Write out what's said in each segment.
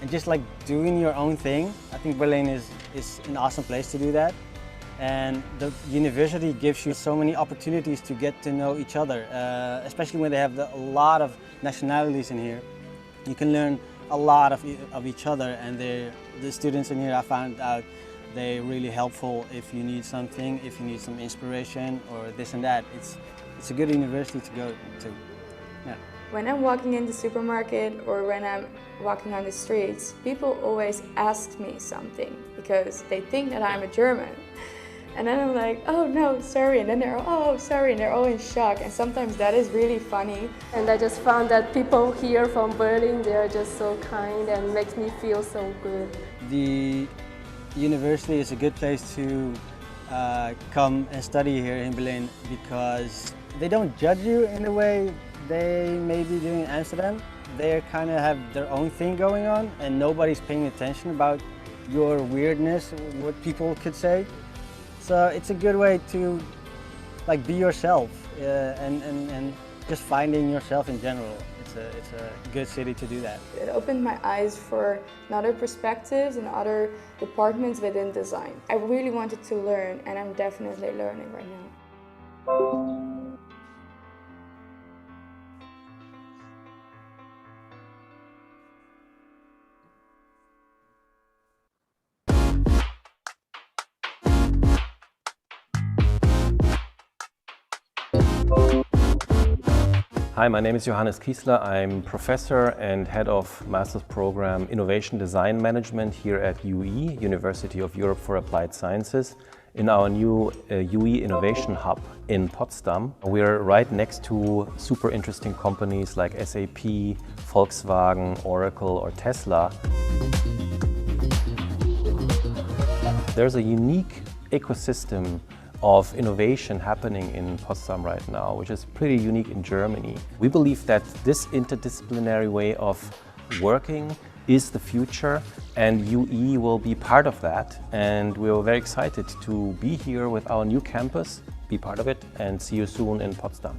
and just like doing your own thing. I think Berlin is an awesome place to do that. And the university gives you so many opportunities to get to know each other, especially when they have a lot of nationalities in here. You can learn a lot of each other, and the students in here, I found out, they're really helpful if you need something, if you need some inspiration or this and that. It's a good university to go to. Yeah. When I'm walking in the supermarket or when I'm walking on the streets, people always ask me something because they think that I'm a German. And then I'm like, oh no, sorry, and then they're, oh sorry, and they're all in shock, and sometimes that is really funny. And I just found that people here from Berlin, they're just so kind and makes me feel so good. The university is a good place to come and study here in Berlin because they don't judge you in the way they may be doing in Amsterdam. They kind of have their own thing going on, and nobody's paying attention about your weirdness, what people could say. So it's a good way to like be yourself and just finding yourself in general. It's a good city to do that. It opened my eyes for other perspectives and other departments within design. I really wanted to learn, and I'm definitely learning right now. Hi, my name is Johannes Kiesler. I'm professor and head of master's program Innovation Design Management here at UE, University of Europe for Applied Sciences, in our new UE Innovation Hub in Potsdam. We're right next to super interesting companies like SAP, Volkswagen, Oracle or Tesla. There's a unique ecosystem of innovation happening in Potsdam right now, which is pretty unique in Germany. We believe that this interdisciplinary way of working is the future, and UE will be part of that. And we're very excited to be here with our new campus, be part of it, and see you soon in Potsdam.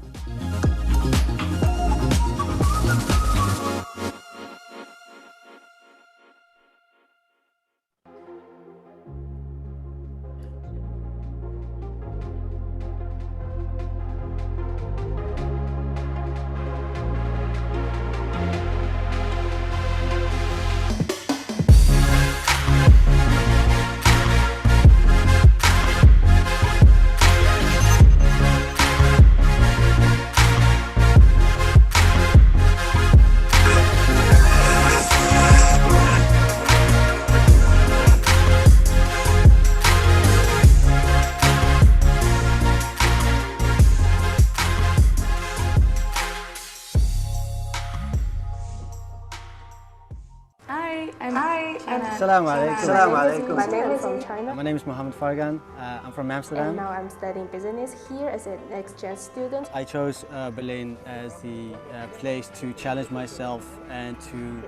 Assalamu alaikum. My name is from China. My name is Mohammed Fargan. I'm from Amsterdam. And now I'm studying business here as an exchange student. I chose Berlin as the place to challenge myself and to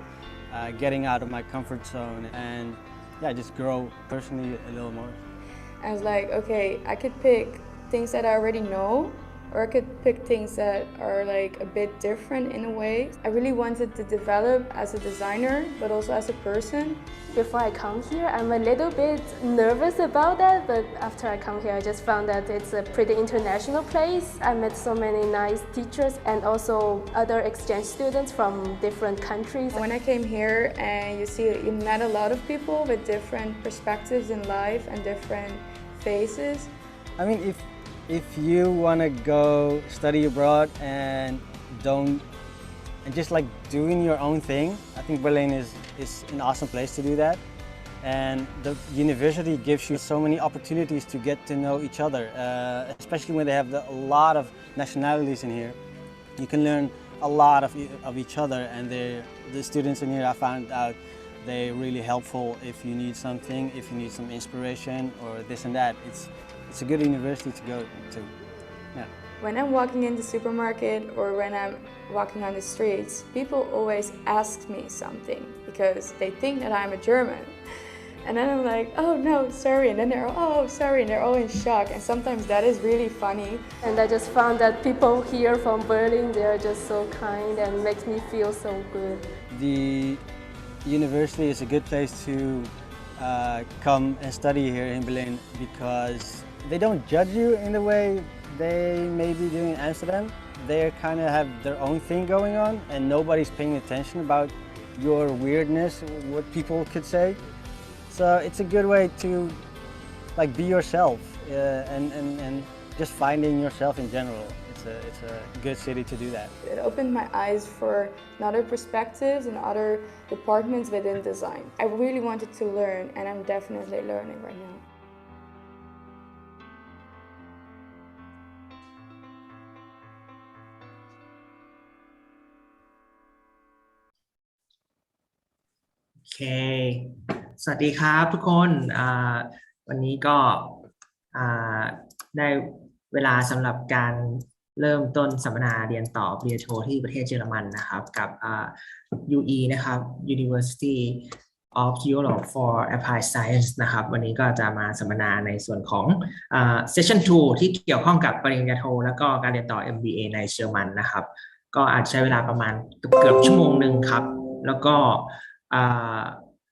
getting out of my comfort zone and just grow personally a little more. I was like, okay, I could pick things that I already know, or I could pick things that are like a bit different in a way. I really wanted to develop as a designer, but also as a person. Before I come here, I'm a little bit nervous about that, but after I come here, I just found that it's a pretty international place. I met so many nice teachers and also other exchange students from different countries. When I came here and you met a lot of people with different perspectives in life and different faces. I mean, if you want to go study abroad and just like doing your own thing, I think Berlin is an awesome place to do that. And the university gives you so many opportunities to get to know each other, especially when they have a lot of nationalities in here. You can learn a lot of each other, and the students in here, I found out, they're really helpful if you need something, if you need some inspiration or this and that. It's a good university to go to. Yeah. When I'm walking in the supermarket or when I'm walking on the streets, people always ask me something because they think that I'm a German. And then I'm like, oh no, sorry, and then they're, oh sorry, and they're all in shock, and sometimes that is really funny. And I just found that people here from Berlin, they're just so kind and makes me feel so good. The university is a good place to come and study here in Berlin because they don't judge you in the way they may be doing in Amsterdam. They kind of have their own thing going on and nobody's paying attention about your weirdness, what people could say. So it's a good way to like be yourself and just finding yourself in general. It's a good city to do that. It opened my eyes for other perspectives and other departments within design. I really wanted to learn, and I'm definitely learning right now.โอเค สวัสดีครับทุกคนวันนี้ก็ได้เวลาสำหรับการเริ่มต้นสัมมนาเรียนต่อปริญญาโทที่ประเทศเยอรมันนะครับกับUE นะครับ University of Europe for Applied Science นะครับวันนี้ก็จะมาสัมมนาในส่วนของSession 2 ที่เกี่ยวข้องกับปริญญาโทแล้วก็การเรียนต่อ MBA ในเยอรมันนะครับก็อาจใช้เวลาประมาณเกือบชั่วโมงหนึ่งครับแล้วก็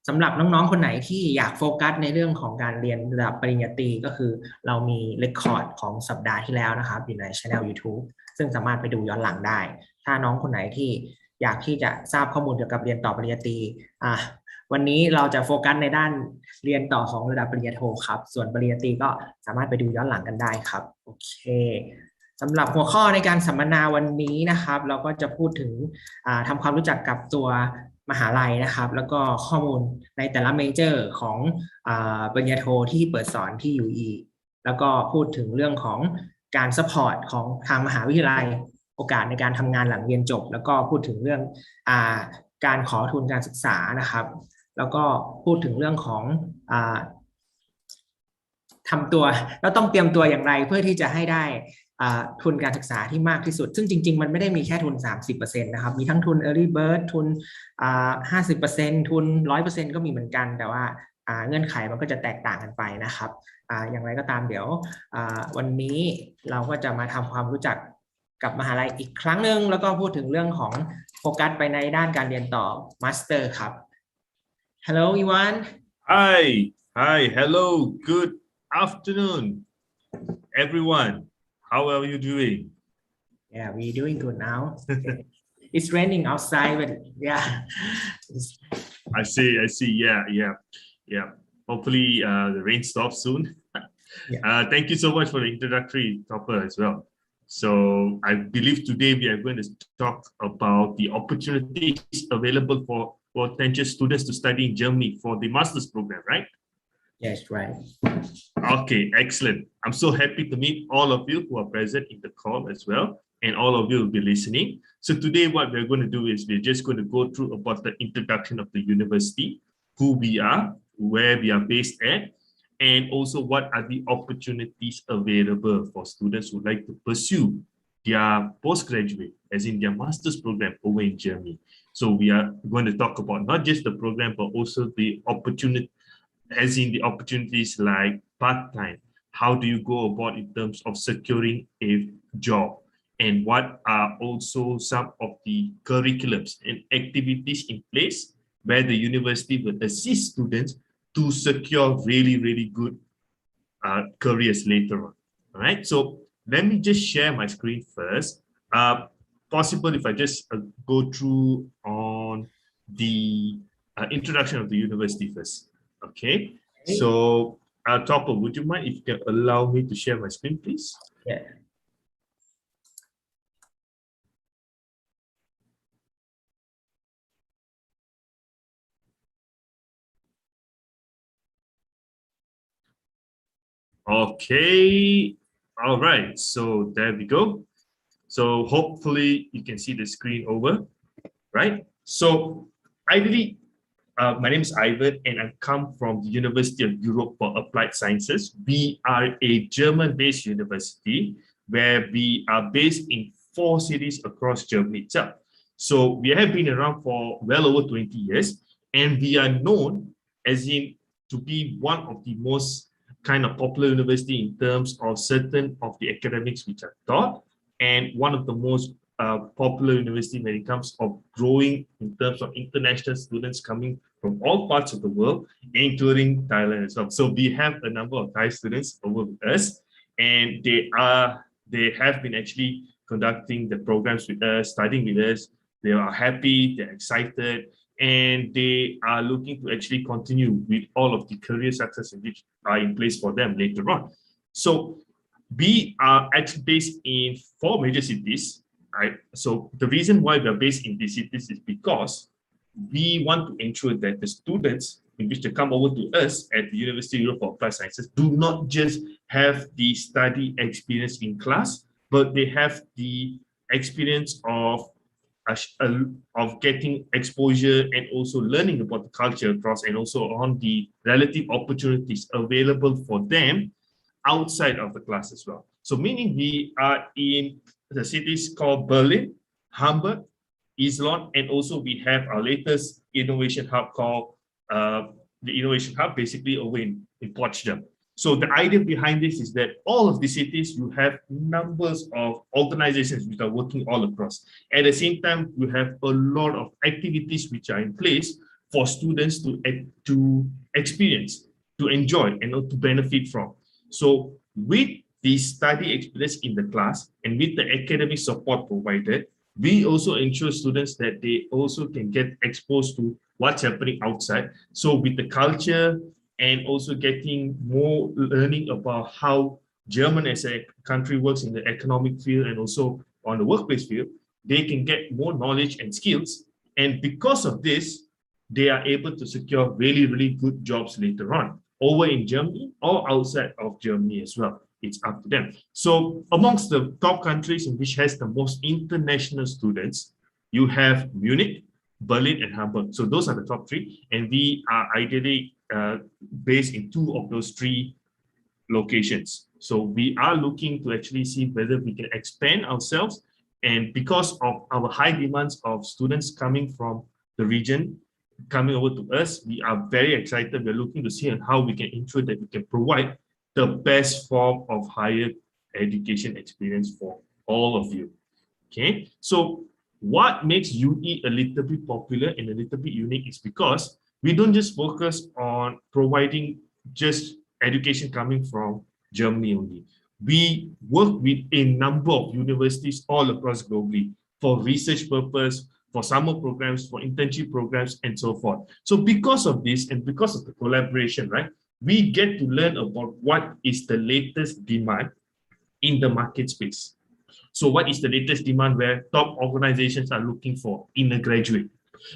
สำหรับน้องๆคนไหนที่อยากโฟกัสในเรื่องของการเรียนระดับปริญญาตรีก็คือเรามีเรคคอร์ดของสัปดาห์ที่แล้วนะครับอยู่ใน Channel YouTube ซึ่งสามารถไปดูย้อนหลังได้ถ้าน้องคนไหนที่อยากที่จะทราบข้อมูลเกี่ยวกับเรียนต่อปริญญาตรีวันนี้เราจะโฟกัสในด้านเรียนต่อของระดับปริญญาโทครับส่วนปริญญาตรีก็สามารถไปดูย้อนหลังกันได้ครับโอเคสำหรับหัวข้อในการสัมมนาวันนี้นะครับเราก็จะพูดถึงทำความรู้จักกับตัวมหาลัยนะครับแล้วก็ข้อมูลในแต่ละเมเจอร์ของปริญญาโทที่เปิดสอนที่ UE แล้วก็พูดถึงเรื่องของการซัพพอร์ตของทางมหาวิทยาลัยโอกาสในการทำงานหลังเรียนจบแล้วก็พูดถึงเรื่องการขอทุนการศึกษานะครับแล้วก็พูดถึงเรื่องของทำตัวแล้วต้องเตรียมตัวอย่างไรเพื่อที่จะให้ได้ทุนการศึกษาที่มากที่สุดซึ่งจริงๆมันไม่ได้มีแค่ทุน 30% นะครับมีทั้งทุน Early Bird ทุน50% ทุน 100% ก็มีเหมือนกันแต่ว่าเงื่อนไขมันก็จะแตกต่างกันไปนะครับอย่างไรก็ตามเดี๋ยววันนี้เราก็จะมาทำความรู้จักกับมหาลัยอีกครั้งหนึ่งแล้วก็พูดถึงเรื่องของโฟกัสไปในด้านการเรียนต่อ Master ครับ Hello Iwan Hi hello good afternoon everyone how are you doing Yeah we're doing good now It's raining outside but yeah I see yeah hopefully the rain stops soon thank you so much for the introductory topper as well So I believe today we are going to talk about the opportunities available for potential students to study in Germany for the master's program, right? Yes, right. Okay, excellent. I'm so happy to meet all of you who are present in the call as well, and all of you will be listening. So today what we're going to do is we're just going to go through about the introduction of the university, who we are, where we are based at, and also what are the opportunities available for students who like to pursue their postgraduate, as in their master's program over in Germany. So we are going to talk about not just the program, but also the opportunity, as in the opportunities like part-time. How do you go about in terms of securing a job? And what are also some of the curriculums and activities in place where the university will assist students to secure really good careers later on. All right, so let me just share my screen first. Possible if I just go through on the introduction of the university first. Okay, so Topper, would you mind if you can allow me to share my screen, please? Yeah. Okay, all right, so there we go. So hopefully you can see the screen over, right? So ideally, my name is Ivan and I come from the University of Europe for Applied Sciences. We are a German-based university where we are based in 4 cities across Germany itself. So we have been around for well over 20 years and we are known as in to be one of the most kind of popular university in terms of certain of the academics which are taught and one of the most popular university when it comes of growing in terms of international students coming from all parts of the world, including Thailand as well. So we have a number of Thai students over with us, and they have been actually conducting the programs with us, studying with us. They are happy, they're excited, and they are looking to actually continue with all of the career success which are in place for them later on. So we are actually based in 4 major cities, right? So the reason why we are based in these cities is because we want to ensure that the students in which they come over to us at the University of Europe for Applied Sciences do not just have the study experience in class, but they have the experience of getting exposure and also learning about the culture across, and also on the relative opportunities available for them outside of the class as well. So meaning we are in the cities called Berlin, Hamburg, Islon, and also we have our latest innovation hub called the Innovation Hub, basically over in Potsdam. So the idea behind this is that all of the cities, you have numbers of organizations which are working all across. At the same time, you have a lot of activities which are in place for students to experience, to enjoy, and to benefit from. So with the study experience in the class and with the academic support provided, we also ensure students that they also can get exposed to what's happening outside. So with the culture and also getting more learning about how German as a country works in the economic field and also on the workplace field, they can get more knowledge and skills. And because of this, they are able to secure really, really good jobs later on, over in Germany or outside of Germany as well. It's up to them. So amongst the top countries in which has the most international students, you have Munich, Berlin, and Hamburg. So those are the top 3. And we are ideally based in 2 of those 3 locations. So we are looking to actually see whether we can expand ourselves. And because of our high demands of students coming from the region, coming over to us, we are very excited. We're looking to see how we can ensure that we can provide the best form of higher education experience for all of you. Okay, so what makes UE a little bit popular and a little bit unique is because we don't just focus on providing just education coming from Germany only. We work with a number of universities all across globally for research purpose, for summer programs, for internship programs, and so forth. So because of this and because of the collaboration, right, we get to learn about what is the latest demand in the market space. So what is the latest demand where top organizations are looking for in a graduate?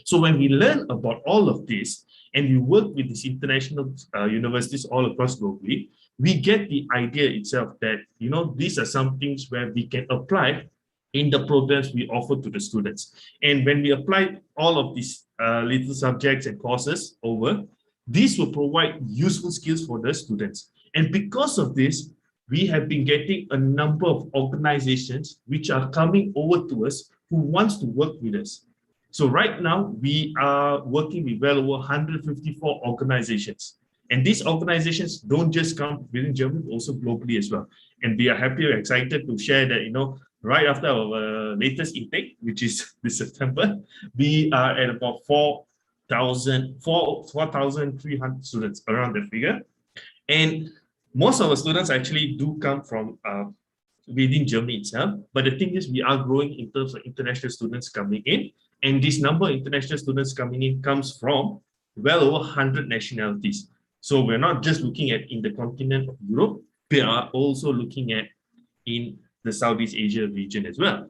So when we learn about all of this and we work with these international universities all across globally, we get the idea itself that, you know, these are some things where we can apply in the programs we offer to the students. And when we apply all of these little subjects and courses over, these will provide useful skills for the students. And because of this, we have been getting a number of organizations which are coming over to us who wants to work with us. So right now, we are working with well over 154 organizations. And these organizations don't just come within Germany, also globally as well. And we are happy and excited to share that, you know, right after our latest intake, which is this September, we are at about 4,300 students, around that figure. And most of our students actually do come from within Germany itself. But the thing is, we are growing in terms of international students coming in. And this number of international students coming in comes from well over 100 nationalities. So we're not just looking at in the continent of Europe, we are also looking at in the Southeast Asia region as well.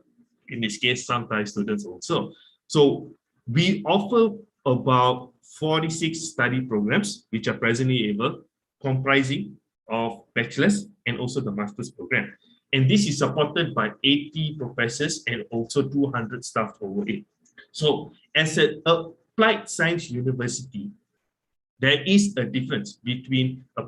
In this case, some Thai students also. So we offer about 46 study programs, which are presently able, comprising of bachelor's and also the master's program. And this is supported by 80 professors and also 200 staff over it. So as an applied science university, there is a difference between a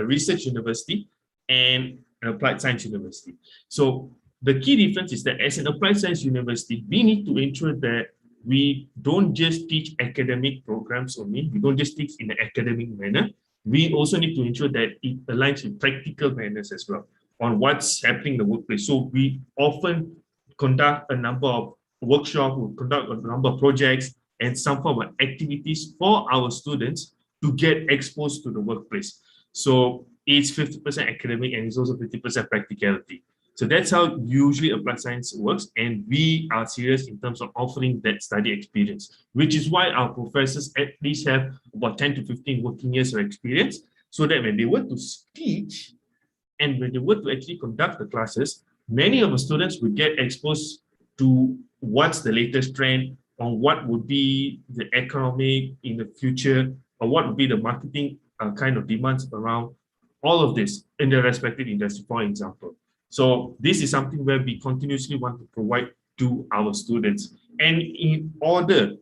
research university and an applied science university. So the key difference is that as an applied science university, we need to ensure that we don't just teach academic programs only. We don't just teach in an academic manner. We also need to ensure that it aligns with practical manners as well on what's happening in the workplace. So we often conduct a number of workshops, we conduct a number of projects and some form of activities for our students to get exposed to the workplace. So it's 50% academic and it's also 50% practicality. So that's how usually applied science works, and we are serious in terms of offering that study experience, which is why our professors at least have about 10 to 15 working years of experience, so that when they were to teach and when they were to actually conduct the classes, many of the students would get exposed to what's the latest trend on what would be the economic in the future, or what would be the marketing kind of demands around all of this in the respective industry, for example. So this is something where we continuously want to provide to our students. And in order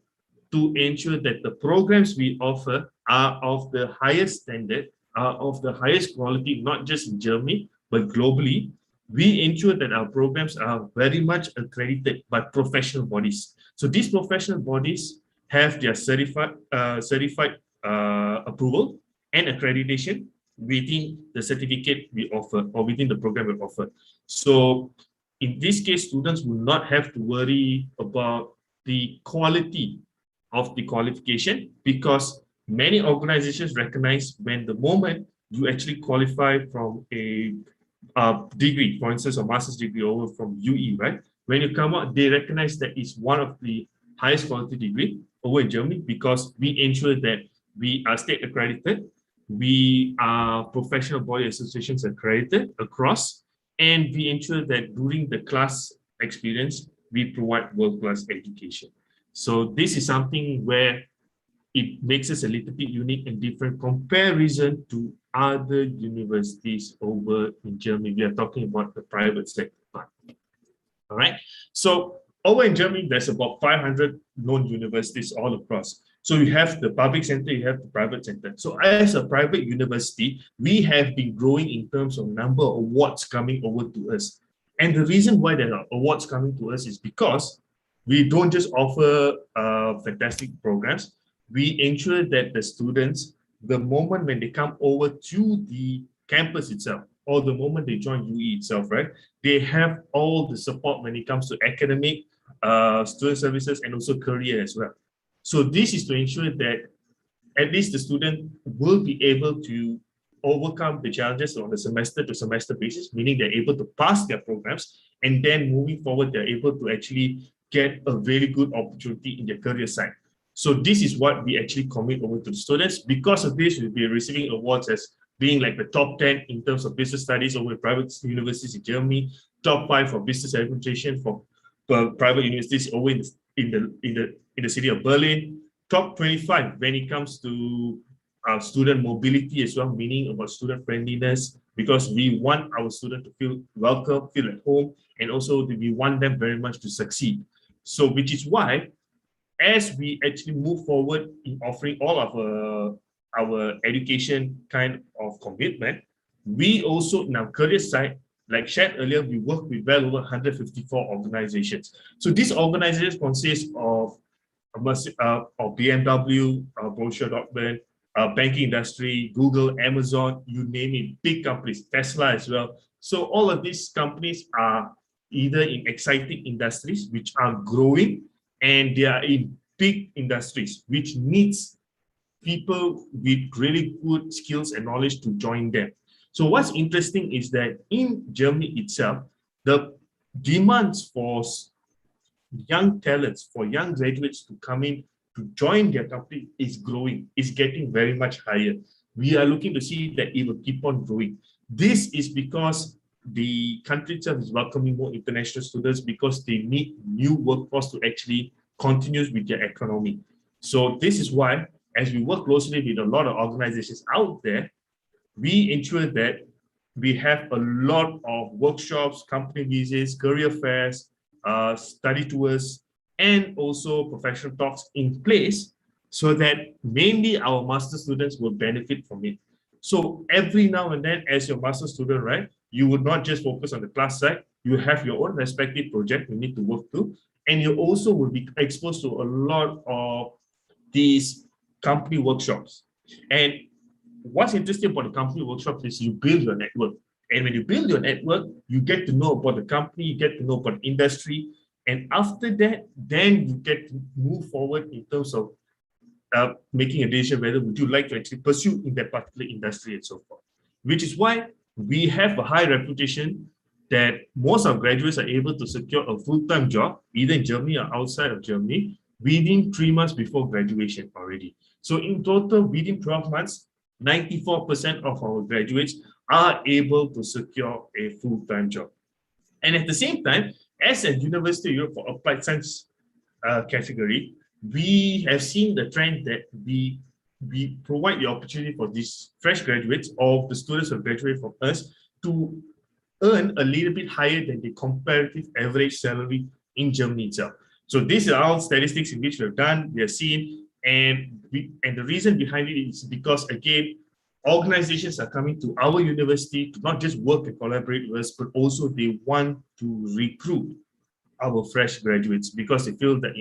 to ensure that the programs we offer are of the highest standard, are of the highest quality, not just in Germany, but globally, we ensure that our programs are very much accredited by professional bodies. So these professional bodies have their certified approval and accreditation within the certificate we offer or within the program we offer. So in this case, students will not have to worry about the quality of the qualification, because many organizations recognize when the moment you actually qualify from a degree, for instance, a master's degree over from UE, right? When you come out, they recognize that it's one of the highest quality degree over in Germany, because we ensure that we are state accredited, we are professional body associations accredited across, and we ensure that during the class experience, we provide world-class education. So this is something where it makes us a little bit unique and different comparison to other universities over in Germany. We are talking about the private sector part. All right. So over in Germany, there's about 500 known universities all across. So you have the public center, you have the private center. So as a private university, we have been growing in terms of number of awards coming over to us. And the reason why there are awards coming to us is because we don't just offer fantastic programs. We ensure that the students, the moment when they come over to the campus itself, or the moment they join UE itself, right, they have all the support when it comes to academic, student services, and also career as well. So this is to ensure that at least the student will be able to overcome the challenges on a semester to semester basis, meaning they're able to pass their programs, and then moving forward, they're able to actually get a very good opportunity in their career side. So this is what we actually commit over to the students. Because of this, we'll be receiving awards as being like the top 10 in terms of business studies over at private universities in Germany, top 5 for business administration for private universities over in the city of Berlin, top 25 when it comes to student mobility as well, meaning about student friendliness, because we want our students to feel welcome, feel at home, and also we want them very much to succeed. So which is why, as we actually move forward in offering all of our education kind of commitment, we also in our career side, like shared earlier, we work with well over 154 organizations. So these organizations consist of BMW, Borussia Dortmund, banking industry, Google, Amazon, you name it, big companies, Tesla as well. So all of these companies are either in exciting industries which are growing, and they are in big industries which needs people with really good skills and knowledge to join them. So what's interesting is that in Germany itself, the demands for young talents, for young graduates to come in to join their company is growing, is getting very much higher. We are looking to see that it will keep on growing. This is because the country itself is welcoming more international students, because they need new workforce to actually continue with their economy. So this is why, as we work closely with a lot of organizations out there, we ensure that we have a lot of workshops, company visits, career fairs, study tours, and also professional talks in place, so that mainly our master students will benefit from it. So every now and then, as your master student, right, you would not just focus on the class side, you have your own respective project you need to work through, and you also will be exposed to a lot of these company workshops. And what's interesting about the company workshops is you build your network. And when you build your network, you get to know about the company, you get to know about the industry. And after that, then you get to move forward in terms of making a decision whether would you like to actually pursue in that particular industry and so forth. Which is why we have a high reputation that most of graduates are able to secure a full-time job, either in Germany or outside of Germany, within 3 months before graduation already. So in total, within 12 months, 94% of our graduates are able to secure a full-time job. And at the same time, as a University of Europe for Applied Science category, we have seen the trend that we provide the opportunity for these fresh graduates or the students who graduate from us to earn a little bit higher than the comparative average salary in Germany itself. So these are all statistics in which we have done, we have seen, and the reason behind it is because, again, organizations are coming to our university to not just work and collaborate with us, but also they want to recruit our fresh graduates because they feel that,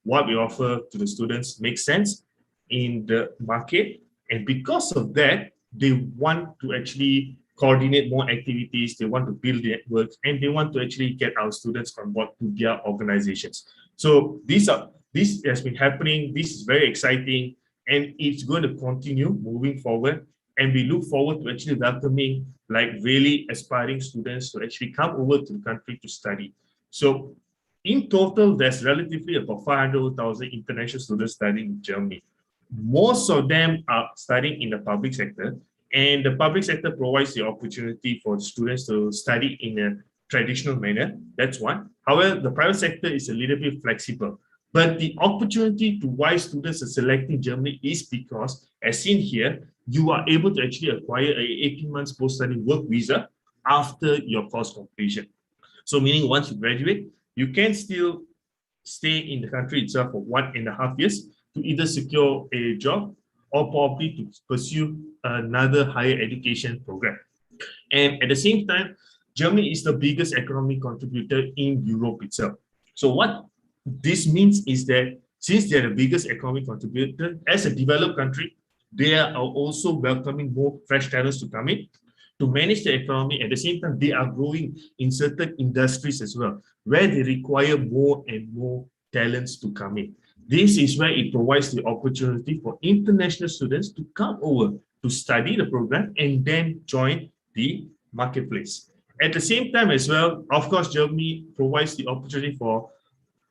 what we offer to the students makes sense in the market. And because of that, they want to actually coordinate more activities, they want to build networks, and they want to actually get our students on board to their organizations. So this has been happening, this is very exciting, and it's going to continue moving forward. And we look forward to actually welcoming like really aspiring students to actually come over to the country to study. So in total, there's relatively about 500,000 international students studying in Germany. Most of them are studying in the public sector, and the public sector provides the opportunity for students to study in a traditional manner. That's one. However, the private sector is a little bit flexible. But the opportunity to why students are selecting Germany is because, as seen here, you are able to actually acquire a 18 months post-study work visa after your course completion. So meaning once you graduate, you can still stay in the country itself for 1.5 years to either secure a job or probably to pursue another higher education program. And at the same time, Germany is the biggest economic contributor in Europe itself. So what this means is that since they're the biggest economic contributor, as a developed country, they are also welcoming more fresh talents to come in to manage the economy. At the same time, they are growing in certain industries as well, where they require more and more talents to come in. This is where it provides the opportunity for international students to come over to study the program and then join the marketplace. At the same time as well, of course, Germany provides the opportunity for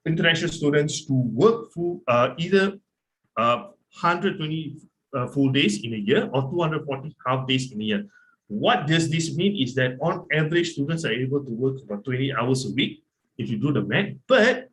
international students to work full, either 120 full days in a year or 240 half days in a year. What does this mean is that on average, students are able to work about 20 hours a week, if you do the math, but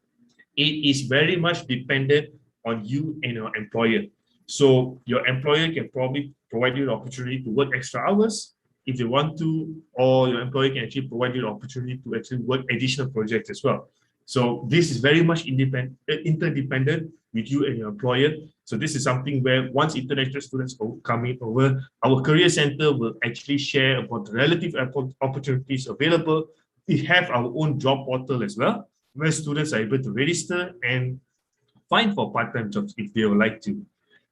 it is very much dependent on you and your employer. So your employer can probably provide you the opportunity to work extra hours if they want to, or your employer can actually provide you the opportunity to actually work additional projects as well. So this is very much interdependent with you and your employer. So this is something where once international students come in over, our career center will actually share about the relative opportunities available. We have our own job portal as well, where students are able to register and find for part-time jobs if they would like to.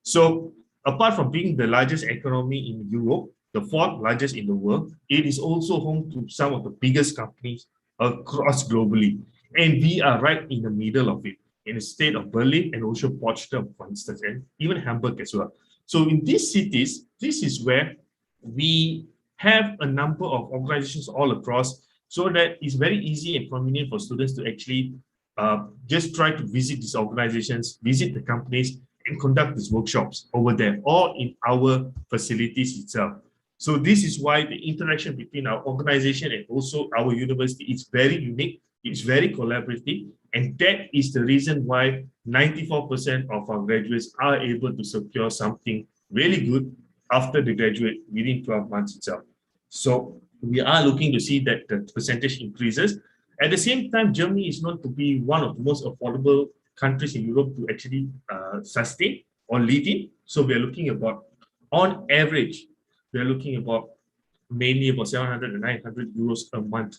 So apart from being the largest economy in Europe, the fourth largest in the world, it is also home to some of the biggest companies across globally. And we are right in the middle of it, in the state of Berlin and also Potsdam, for instance, and even Hamburg as well. So in these cities, this is where we have a number of organizations all across, so that it's very easy and convenient for students to actually just try to visit these organizations, visit the companies, and conduct these workshops over there or in our facilities itself. So this is why the interaction between our organization and also our university is very unique. It's very collaborative, and that is the reason why 94% of our graduates are able to secure something really good after they graduate within 12 months itself. So we are looking to see that the percentage increases. At the same time, Germany is known to be one of the most affordable countries in Europe to actually sustain or live in. So we are looking about, on average, we are looking about mainly about 700 and 900 euros a month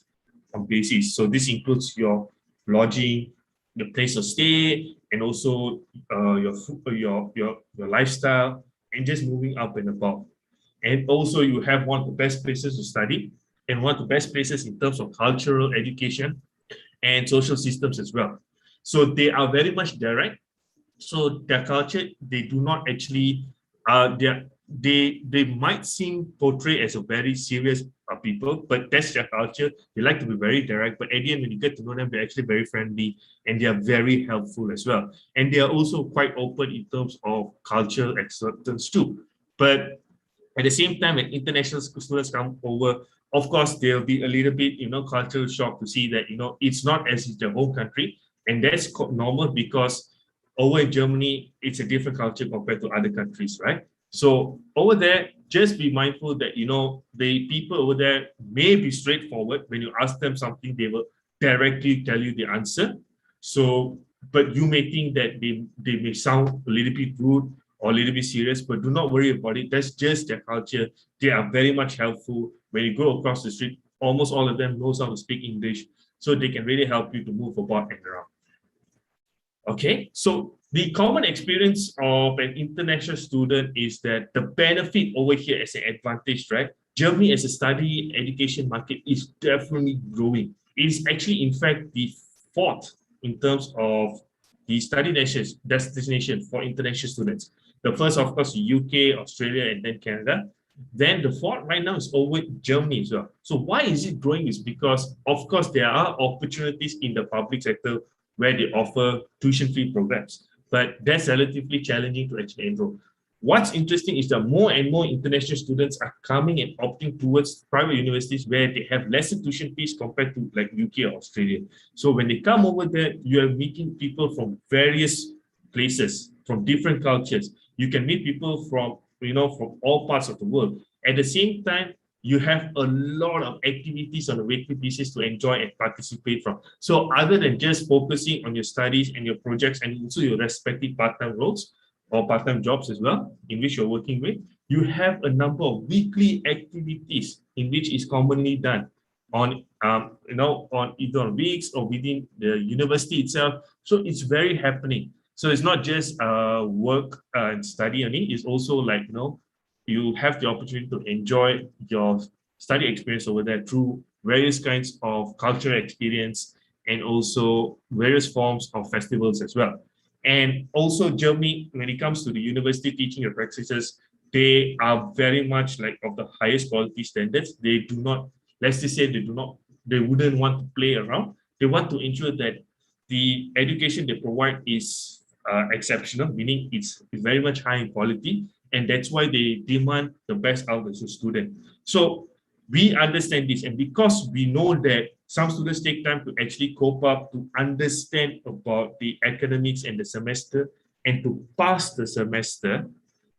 on basis. So this includes your lodging, the place of stay, and also your food, your lifestyle, and just moving up and about. And also you have one of the best places to study and one of the best places in terms of cultural education and social systems as well. So they are very much direct. So their culture, they do not actually, they might seem portrayed as a very serious people, but that's their culture. They like to be very direct, but at the end, when you get to know them, they're actually very friendly and they are very helpful as well. And they are also quite open in terms of cultural acceptance too. But at the same time, when international students come over, of course, there'll be a little bit, cultural shock to see that, it's not as it's their home country. And that's normal because over in Germany, it's a different culture compared to other countries, right? So over there, just be mindful that, the people over there may be straightforward. When you ask them something, they will directly tell you the answer. So, but you may think that they may sound a little bit rude or a little bit serious, but do not worry about it. That's just their culture. They are very much helpful. When you go across the street, almost all of them knows how to speak English, so they can really help you to move about and around. Okay, so the common experience of an international student is that the benefit over here as an advantage, right? Germany as a study education market is definitely growing. It is actually, in fact, the fourth in terms of the study destination for international students. The first, of course, UK, Australia, and then Canada. Then the fourth right now is over Germany as well. So why is it growing? Is because, of course, there are opportunities in the public sector where they offer tuition-free programs, but that's relatively challenging to actually enroll. What's interesting is that more and more international students are coming and opting towards private universities where they have lesser tuition fees compared to like UK or Australia. So when they come over there, you are meeting people from various places, from different cultures. You can meet people from, from all parts of the world. At the same time, you have a lot of activities on a weekly basis to enjoy and participate from. So other than just focusing on your studies and your projects and also your respective part-time roles or part-time jobs as well, in which you're working with, you have a number of weekly activities in which is commonly done on, on either on weeks or within the university itself. So it's very happening. So it's not just work and study only, it's also like, you have the opportunity to enjoy your study experience over there through various kinds of cultural experience and also various forms of festivals as well. And also Germany, when it comes to the university teaching and practices, they are very much like of the highest quality standards. They do not, let's just say they wouldn't want to play around. They want to ensure that the education they provide is exceptional, meaning it's very much high in quality. And that's why they demand the best out of the student. So we understand this. And because we know that some students take time to actually cope up, to understand about the academics and the semester, and to pass the semester,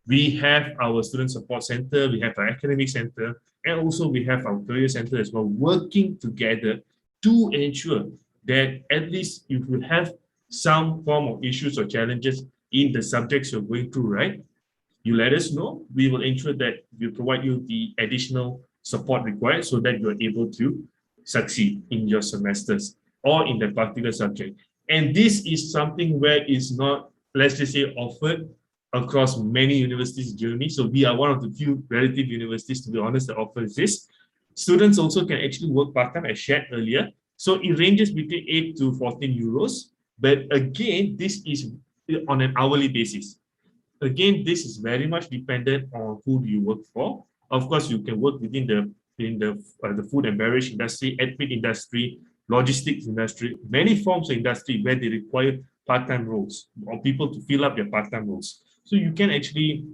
we have our student support center, we have our academic center, and also we have our career center as well, working together to ensure that at least if you have some form of issues or challenges in the subjects you're going through, right? You let us know. We will ensure that we provide you the additional support required so that you're able to succeed in your semesters or in that particular subject. And this is something where it's not, let's just say, offered across many universities in Germany. So we are one of the few relative universities, to be honest, that offers this. Students also can actually work part-time, as shared earlier. So it ranges between 8 to 14 euros. But again, this is on an hourly basis. Again, this is very much dependent on who do you work for. Of course, you can work within the food and beverage industry, admin industry, logistics industry, many forms of industry where they require part-time roles or people to fill up their part-time roles. So you can actually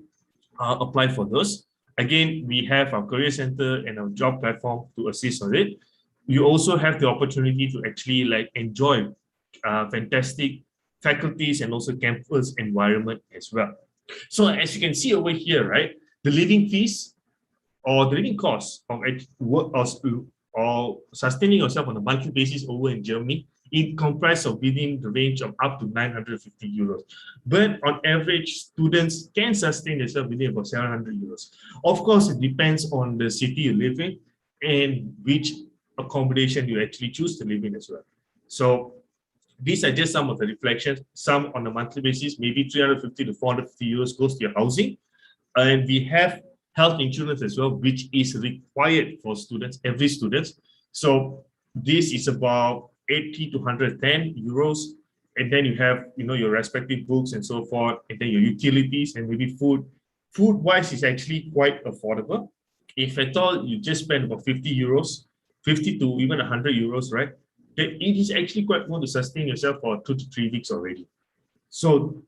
apply for those. Again, we have our career center and our job platform to assist on it. You also have the opportunity to actually enjoy fantastic faculties and also campus environment as well. So as you can see over here, right, the living fees or the living costs of work or sustaining yourself on a monthly basis over in Germany, it comprises of within the range of up to 950 euros. But on average, students can sustain themselves within about 700 euros. Of course, it depends on the city you live in and which accommodation you actually choose to live in as well. So these are just some of the reflections. Some on a monthly basis, maybe 350 to 450 euros goes to your housing. And we have health insurance as well, which is required for students, every student. So this is about 80 to 110 euros. And then you have, your respective books and so forth, and then your utilities and maybe food. Food-wise is actually quite affordable. If at all you just spend about 50 euros, 50 to even 100 euros, right? Then it is actually quite good to sustain yourself for 2 to 3 weeks already. So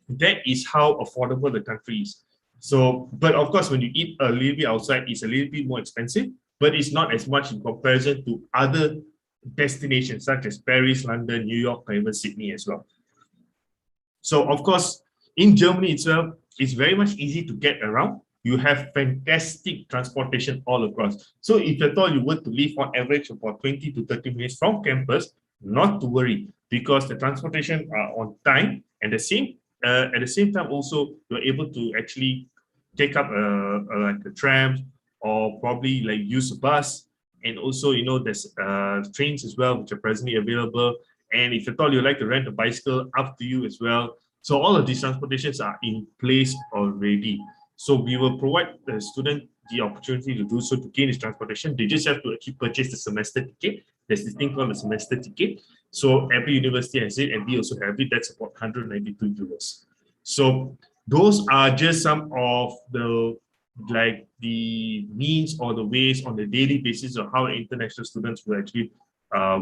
that is how affordable the country is. So, but of course, when you eat a little bit outside, it's a little bit more expensive, but it's not as much in comparison to other destinations such as Paris, London, New York, or even Sydney as well. So, of course, in Germany itself, it's very much easy to get around. You have fantastic transportation all across. So if at all you were to leave on average about 20 to 30 minutes from campus, not to worry, because the transportation are on time, and at the same time also you're able to actually take up like a tram or probably like use a bus, and also there's trains as well which are presently available. And if at all you like to rent a bicycle, up to you as well. So all of these transportations are in place already. So we will provide the student the opportunity to do so, to gain his transportation. They just have to actually purchase the semester ticket. There's this thing called the semester ticket. So every university has it, and we also have it. That's about 192 euros. So those are just some of the means or the ways on the daily basis of how international students will actually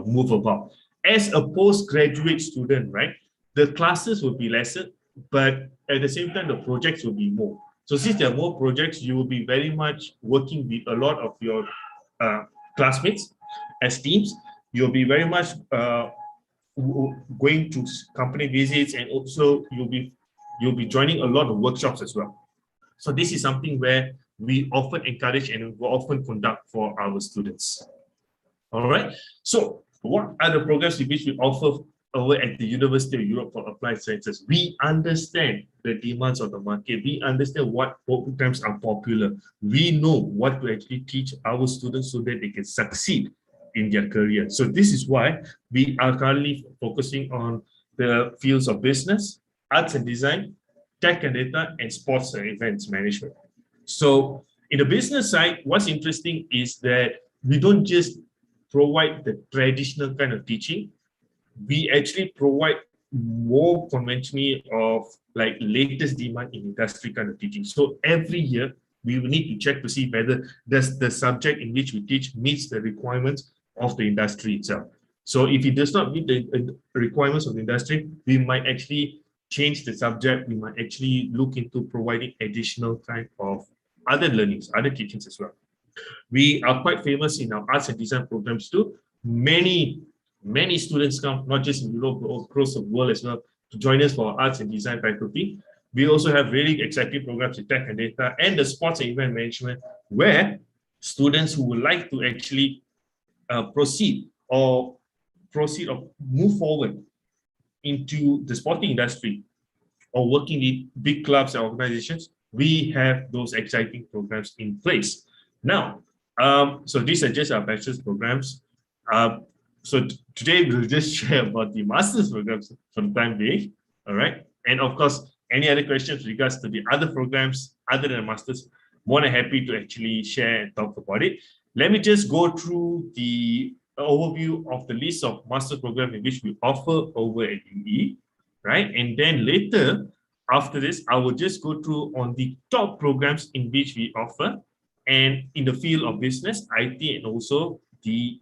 move about. As a postgraduate student, right, the classes will be lesser, but at the same time, the projects will be more. So since there are more projects, you will be very much working with a lot of your classmates as teams. You'll be very much going to company visits, and also you'll be joining a lot of workshops as well. So this is something where we often encourage and we often conduct for our students. All right. So what are the programs in which we offer over at the University of Europe for Applied Sciences? We understand the demands of the market. We understand what programs are popular. We know what to actually teach our students so that they can succeed in their career. So this is why we are currently focusing on the fields of business, arts and design, tech and data, and sports and events management. So in the business side, what's interesting is that we don't just provide the traditional kind of teaching. We actually provide more conventionally of like latest demand in industry kind of teaching. So every year we will need to check to see whether does the subject in which we teach meets the requirements of the industry itself. So if it does not meet the requirements of the industry, we might actually change the subject. We might actually look into providing additional kind of other learnings, other teachings as well. We are quite famous in our arts and design programs too. Many students come, not just in Europe, but across the world as well, to join us for our arts and design faculty. We also have really exciting programs in tech and data and the sports and event management, where students who would like to actually proceed or move forward into the sporting industry or working with big clubs and organizations, we have those exciting programs in place. Now, so these are just our bachelor's programs. So today we'll just share about the master's programs for the time being, all right? And of course, any other questions with regards to the other programs other than master's, more than happy to actually share and talk about it. Let me just go through the overview of the list of master's programs in which we offer over at UE, right? And then later, after this, I will just go through on the top programs in which we offer, and in the field of business, IT, and also in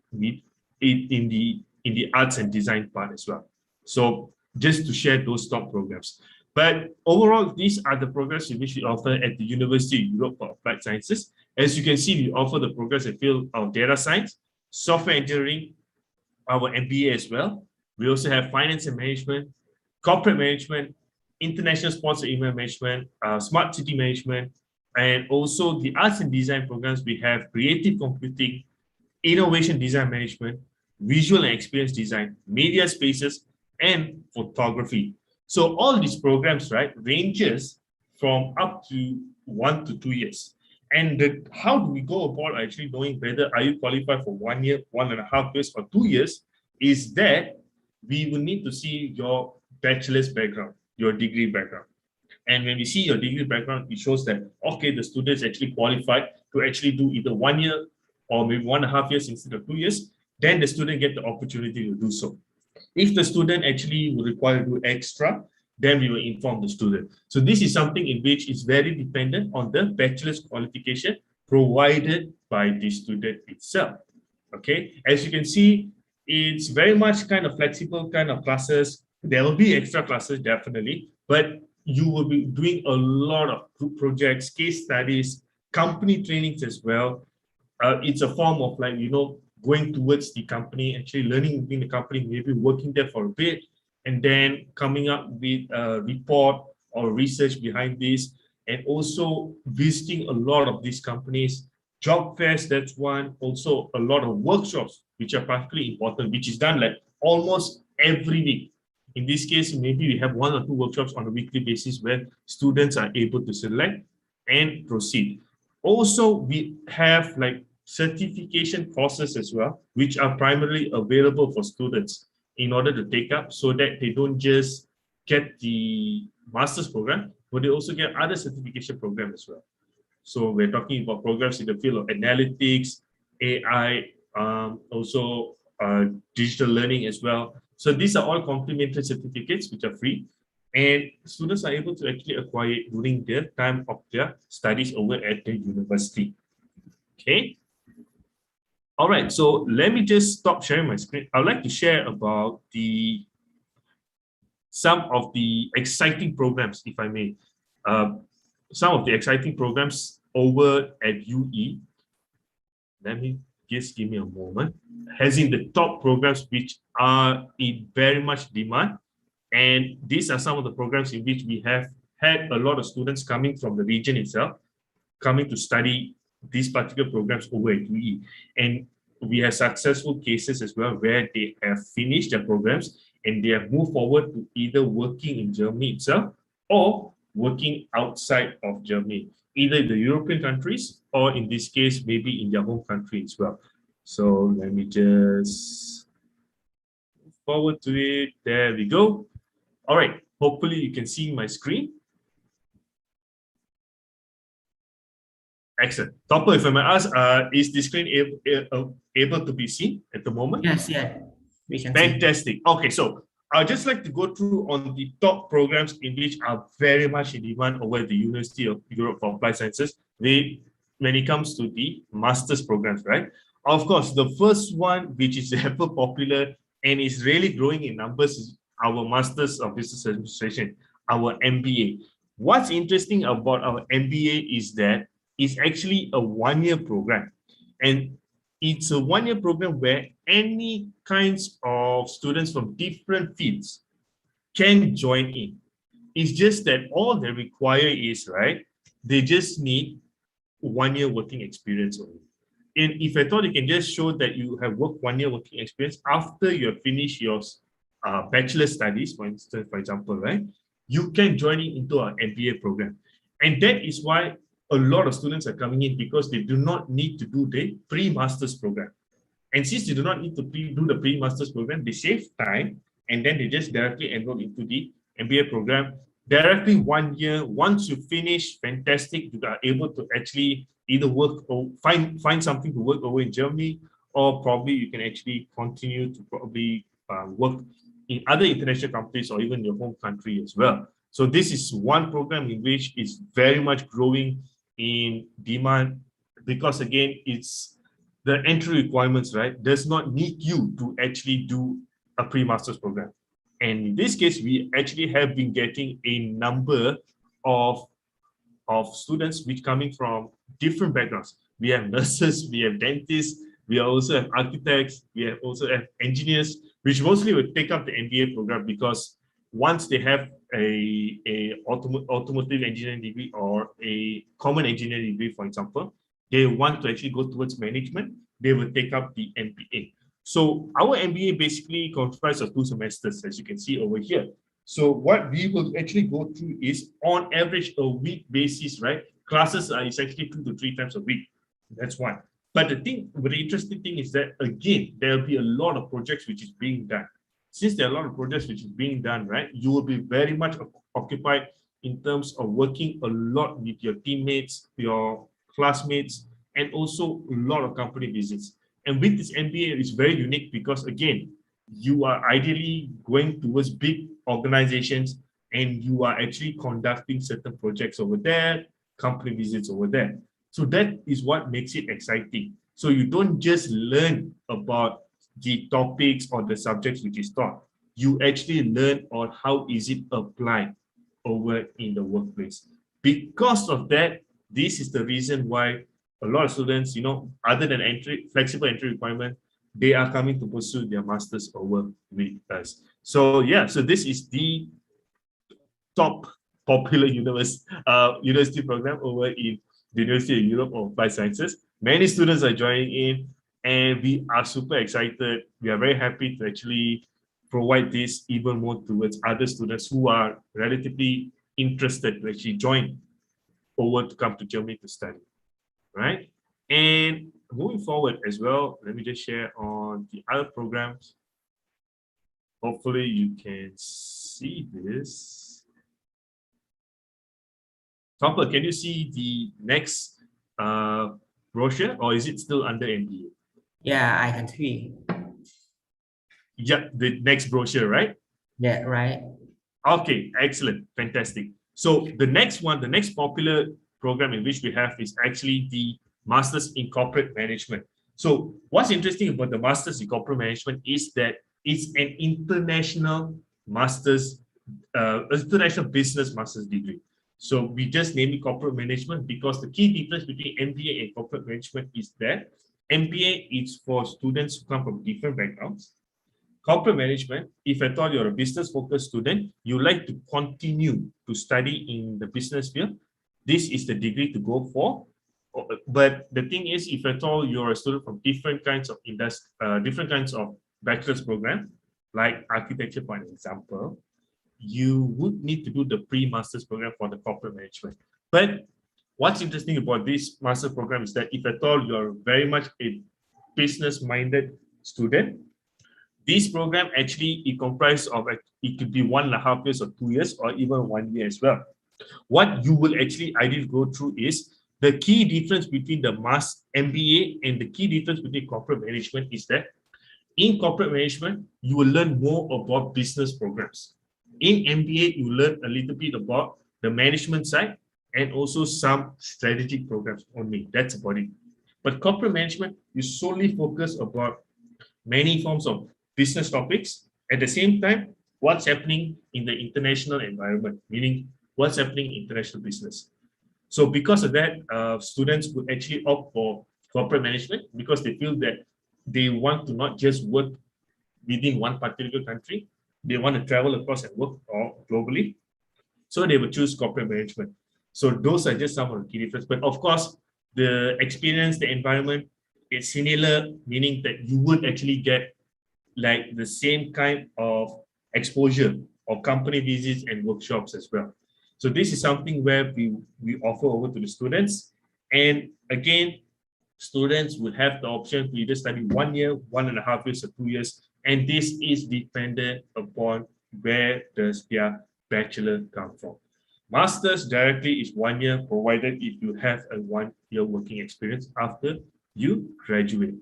the arts and design part as well. So just to share those top programs. But overall, these are the programs in which we offer at the University of Europe for Applied Sciences. As you can see, we offer the programs in the field of data science, software engineering, our MBA as well. We also have finance and management, corporate management, international sports and event management, smart city management, and also the arts and design programs. We have creative computing, innovation design management, visual and experience design, media spaces, and photography. So all these programs, right, ranges from up to 1 to 2 years. And how do we go about actually knowing whether are you qualified for 1 year, 1.5 years, or 2 years, is that we will need to see your bachelor's background, your degree background. And when we see your degree background, it shows that, okay, the students actually qualified to actually do either 1 year or maybe 1.5 years instead of 2 years, then the student get the opportunity to do so. If the student actually will require to do extra, then we will inform the student. So this is something in which is very dependent on the bachelor's qualification provided by the student itself. Okay, as you can see, it's very much kind of flexible kind of classes. There will be extra classes definitely, but you will be doing a lot of group projects, case studies, company trainings as well. It's a form of like, going towards the company, actually learning within the company, maybe working there for a bit, and then coming up with a report or research behind this, and also visiting a lot of these companies. Job fairs, that's one. Also, a lot of workshops, which are particularly important, which is done like almost every week. In this case, maybe we have 1 or 2 workshops on a weekly basis where students are able to select and proceed. Also, we have like certification courses as well, which are primarily available for students in order to take up, so that they don't just get the master's program, but they also get other certification programs as well. So we're talking about programs in the field of analytics, AI, also digital learning as well. So these are all complimentary certificates which are free, and students are able to actually acquire it during their time of their studies over at the university. Okay. All right, so let me just stop sharing my screen. I'd like to share about some of the exciting programs, if I may. Some of the exciting programs over at UE. Let me just give me a moment. Has in the top programs which are in very much demand. And these are some of the programs in which we have had a lot of students coming from the region itself, coming to study these particular programs over at UE. And we have successful cases as well where they have finished their programs and they have moved forward to either working in Germany itself or working outside of Germany, either in the European countries or in this case, maybe in their home country as well. So let me just move forward to it. There we go. All right, hopefully you can see my screen. Excellent. Topper, if I may ask, is the screen able to be seen at the moment? Yes, yeah, we can see. Fantastic. Okay, so I'd just like to go through on the top programs in which are very much in demand over at the University of Europe for Applied Sciences when it comes to the master's programs, right? Of course, the first one, which is ever popular and is really growing in numbers, is our Masters of Business Administration, our MBA. What's interesting about our MBA is that it's actually a 1-year program. And it's a 1-year program where any kinds of students from different fields can join in. It's just that all they require is, right, they just need 1-year working experience only. And if I thought you can just show that you have worked 1-year working experience after you have finished your bachelor studies, for instance, for example, right, you can join into our MBA program. And that is why a lot of students are coming in, because they do not need to do the pre-master's program. And since they do not need to do the pre-master's program, they save time and then they just directly enroll into the MBA program. Directly 1 year, once you finish, fantastic, you are able to actually either work or find something to work over in Germany, or probably you can actually continue to probably work in other international companies or even your home country as well. So this is one program in which is very much growing in demand, because again, it's the entry requirements, right, does not need you to actually do a pre-master's program. And in this case, we actually have been getting a number of students which coming from different backgrounds. We have nurses, we have dentists, we also have architects, we have also have engineers, which mostly will take up the MBA program, because once they have a automotive engineering degree or a common engineering degree, for example, they want to actually go towards management, they will take up the MBA. So our MBA basically comprises of 2 semesters, as you can see over here. So what we will actually go through is, on average, a week basis, right? Classes are essentially 2 to 3 times a week. That's one. But the interesting thing is that, again, there will be a lot of projects which is being done. Since there are a lot of projects which is being done, right, you will be very much occupied in terms of working a lot with your teammates, your classmates, and also a lot of company visits. And with this MBA, it's very unique because, again, you are ideally going towards big organizations and you are actually conducting certain projects over there, company visits over there. So that is what makes it exciting. So you don't just learn about the topics or the subjects which is taught. You actually learn on how is it applied over in the workplace. Because of that, this is the reason why a lot of students, other than flexible entry requirement, they are coming to pursue their masters over with us. So yeah, so this is the top popular university program over in the University of Europe of Applied Sciences. Many students are joining in, and we are super excited. We are very happy to actually provide this even more towards other students who are relatively interested to actually join over to come to Germany to study, right? And moving forward as well, let me just share on the other programs. Hopefully you can see this. Topper, can you see the next brochure, or is it still under MBA? Yeah, I can see. Yeah, the next brochure, right? Yeah, right. Okay, excellent, fantastic. So the next one, the next popular program in which we have is actually the Masters in Corporate Management. So what's interesting about the Masters in Corporate Management is that it's an international master's, international business master's degree. So we just name it corporate management because the key difference between MBA and corporate management is that MBA is for students who come from different backgrounds. Corporate management, if at all you're a business-focused student, you like to continue to study in the business field, this is the degree to go for. But the thing is, if at all you're a student from different kinds of bachelor's program, like architecture, for example, you would need to do the pre-master's program for the corporate management. But what's interesting about this master program is that if at all you're very much a business-minded student, this program actually it comprises of it could be 1.5 years or 2 years or even 1 year as well. What you will actually ideally go through is the key difference between the MBA and the key difference between corporate management is that in corporate management, you will learn more about business programs. In MBA, you learn a little bit about the management side and also some strategic programs only. That's about it. But corporate management, you solely focus about many forms of business topics. At the same time, what's happening in the international environment, meaning what's happening in international business. So because of that, students would actually opt for corporate management because they feel that they want to not just work within one particular country, they want to travel across and work globally. So they would choose corporate management. So those are just some of the key differences. But of course, the experience, the environment, it's similar, meaning that you would actually get like the same kind of exposure of company visits and workshops as well. So this is something where we offer over to the students. And again, students would have the option to either study 1 year, 1.5 years, or 2 years. And this is dependent upon where does their bachelor come from. Master's directly is 1 year, provided if you have a 1 year working experience after you graduate.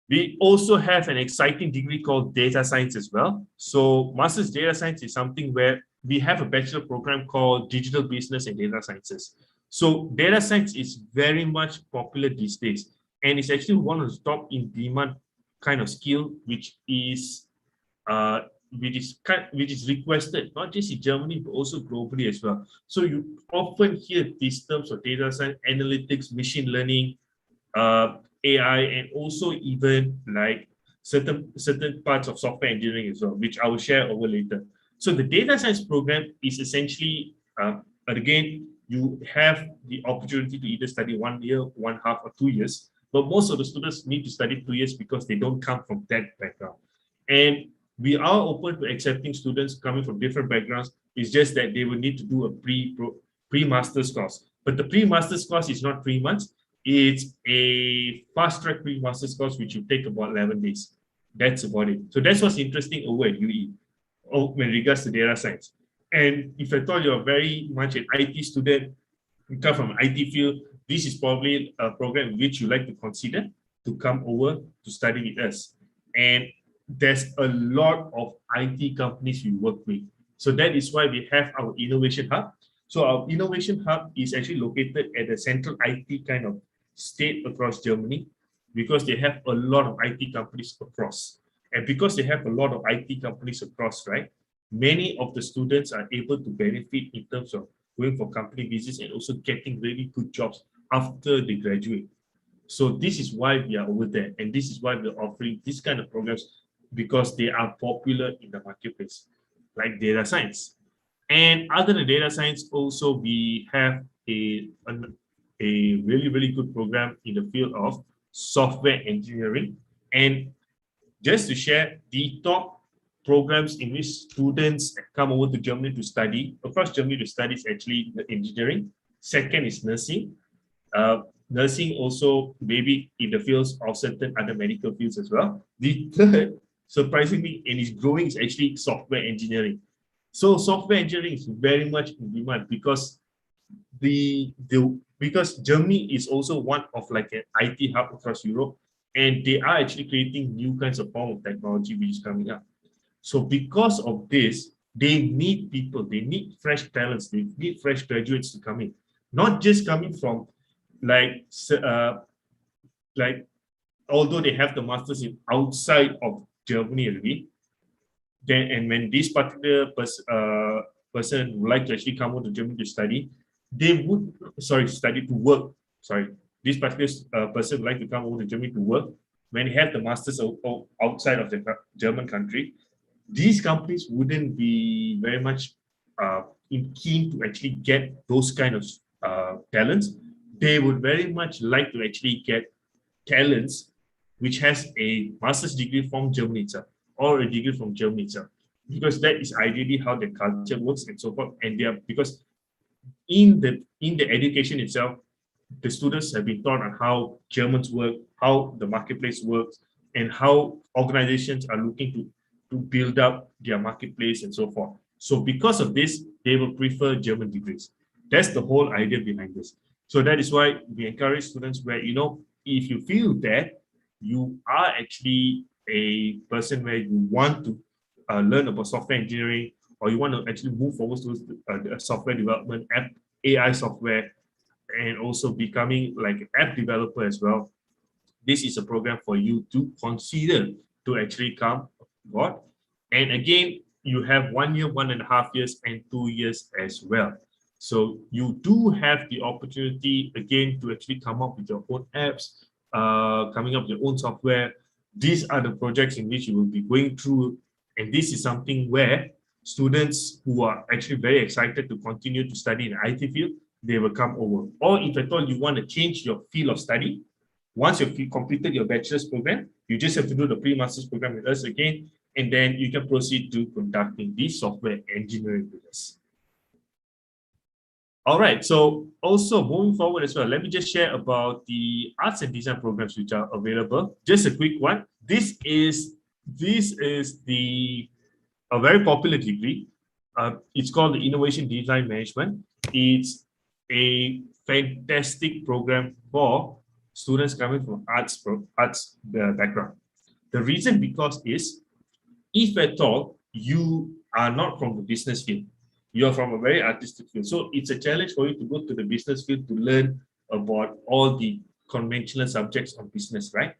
We also have an exciting degree called data science as well. So master's data science is something where we have a bachelor program called digital business and data sciences. So data science is very much popular these days, and it's actually one of the top in demand kind of skill, which is requested not just in Germany but also globally as well. So you often hear these terms of data science, analytics, machine learning, AI, and also even like certain parts of software engineering as well, which I will share over later. So the data science program is essentially, again, you have the opportunity to either study 1 year, 1.5, or 2 years, but most of the students need to study 2 years because they don't come from that background. And we are open to accepting students coming from different backgrounds. It's just that they will need to do a pre-master's course. But the pre-master's course is not 3 months. It's a fast-track pre-master's course, which will take about 11 days. That's about it. So that's what's interesting over at UE with regards to data science. And if I thought you're very much an IT student, you come from IT field, this is probably a program which you like to consider to come over to study with us. And there's a lot of IT companies we work with. So that is why we have our innovation hub. So our innovation hub is actually located at the central IT kind of state across Germany, because they have a lot of IT companies across. And because they have a lot of IT companies across, right, many of the students are able to benefit in terms of going for company visits and also getting really good jobs after they graduate. So this is why we are over there, and this is why we're offering this kind of programs, because they are popular in the marketplace, like data science. And other than data science, also we have a really, really good program in the field of software engineering. And just to share, the top programs in which students come over to Germany to study, across Germany to study, is actually the engineering. Second is nursing. Nursing also maybe in the fields of certain other medical fields as well. The third, surprisingly, and is growing, is actually software engineering. So software engineering is very much in demand, because because Germany is also one of like an IT hub across Europe, and they are actually creating new kinds of form of technology which is coming up. So because of this, they need people, they need fresh talents, they need fresh graduates to come in, not just coming from like like although they have the masters in outside of Germany already, then and when this particular person would like to actually come over to Germany to study, they would study to work. Sorry, this particular person would like to come over to Germany to work. When they have the masters outside of the German country, these companies wouldn't be very much keen to actually get those kind of talents. They would very much like to actually get talents which has a master's degree from Germany itself, or a degree from Germany itself, because that is ideally how the culture works and so forth. And they are, because in the education itself, the students have been taught on how Germans work, how the marketplace works, and how organizations are looking to build up their marketplace and so forth. So because of this, they will prefer German degrees. That's the whole idea behind this. So that is why we encourage students where, if you feel that you are actually a person where you want to learn about software engineering, or you want to actually move forward towards software development, AI software, and also becoming like an app developer as well, this is a program for you to consider to actually come aboard. And again, you have 1 year, 1.5 years, and 2 years as well. So you do have the opportunity again to actually come up with your own apps, coming up with your own software. These are the projects in which you will be going through, and this is something where students who are actually very excited to continue to study in the IT field, they will come over. Or if at all you want to change your field of study, once you've completed your bachelor's program, you just have to do the pre-master's program with us again, and then you can proceed to conducting the software engineering with us. All right, so also moving forward as well, let me just share about the arts and design programs which are available. Just a quick one. This is a very popular degree. It's called the Innovation Design Management. It's a fantastic program for students coming from arts background. The reason because is, if at all you are not from the business field, you're from a very artistic field, so it's a challenge for you to go to the business field to learn about all the conventional subjects of business, right?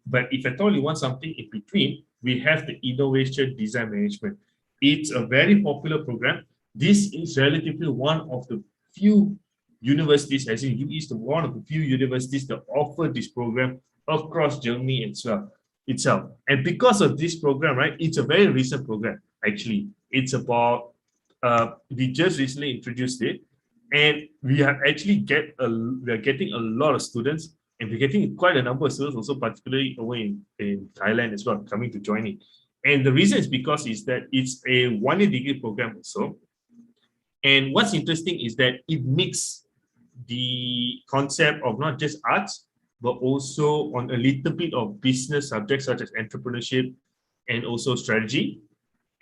But if at all you want something in between, we have the Innovation Design Management. It's a very popular program. This is relatively one of the few universities, as in UE is one of the few universities that offer this program across Germany itself. And because of this program, right, it's a very recent program, actually. It's about, we just recently introduced it, and we are actually getting a lot of students, and we're getting quite a number of students also, particularly over in Thailand as well, coming to join it. And the reason is because is that it's a 1-year degree program also. And what's interesting is that it mixes the concept of not just arts, but also on a little bit of business subjects such as entrepreneurship and also strategy.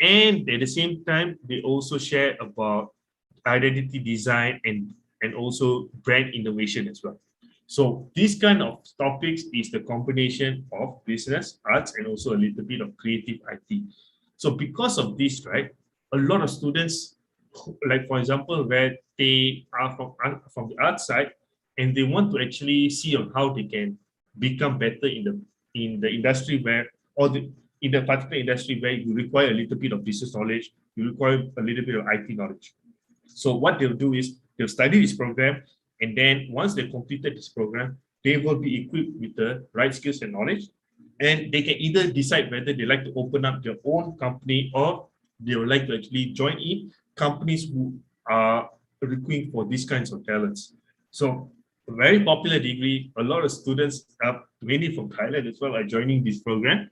And at the same time, they also share about identity design and also brand innovation as well. So these kind of topics is the combination of business, arts, and also a little bit of creative IT. So because of this, right, a lot of students, like for example, where they are from the art side, and they want to actually see on how they can become better in the industry where, or the in the particular industry where you require a little bit of business knowledge, you require a little bit of IT knowledge. So what they'll do is they'll study this program, and then once they've completed this program, they will be equipped with the right skills and knowledge, and they can either decide whether they like to open up their own company or they would like to actually join in companies who are recruiting for these kinds of talents. So a very popular degree, a lot of students, mainly from Thailand as well, are joining this program,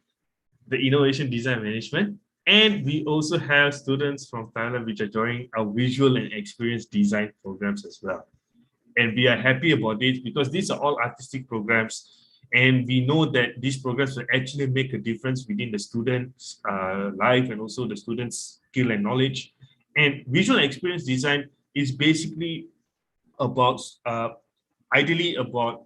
the Innovation Design Management. And we also have students from Thailand which are joining our Visual and Experience Design programs as well. And we are happy about this because these are all artistic programs. And we know that these programs will actually make a difference within the students' life and also the students' skill and knowledge. And Visual and Experience Design is basically about, ideally about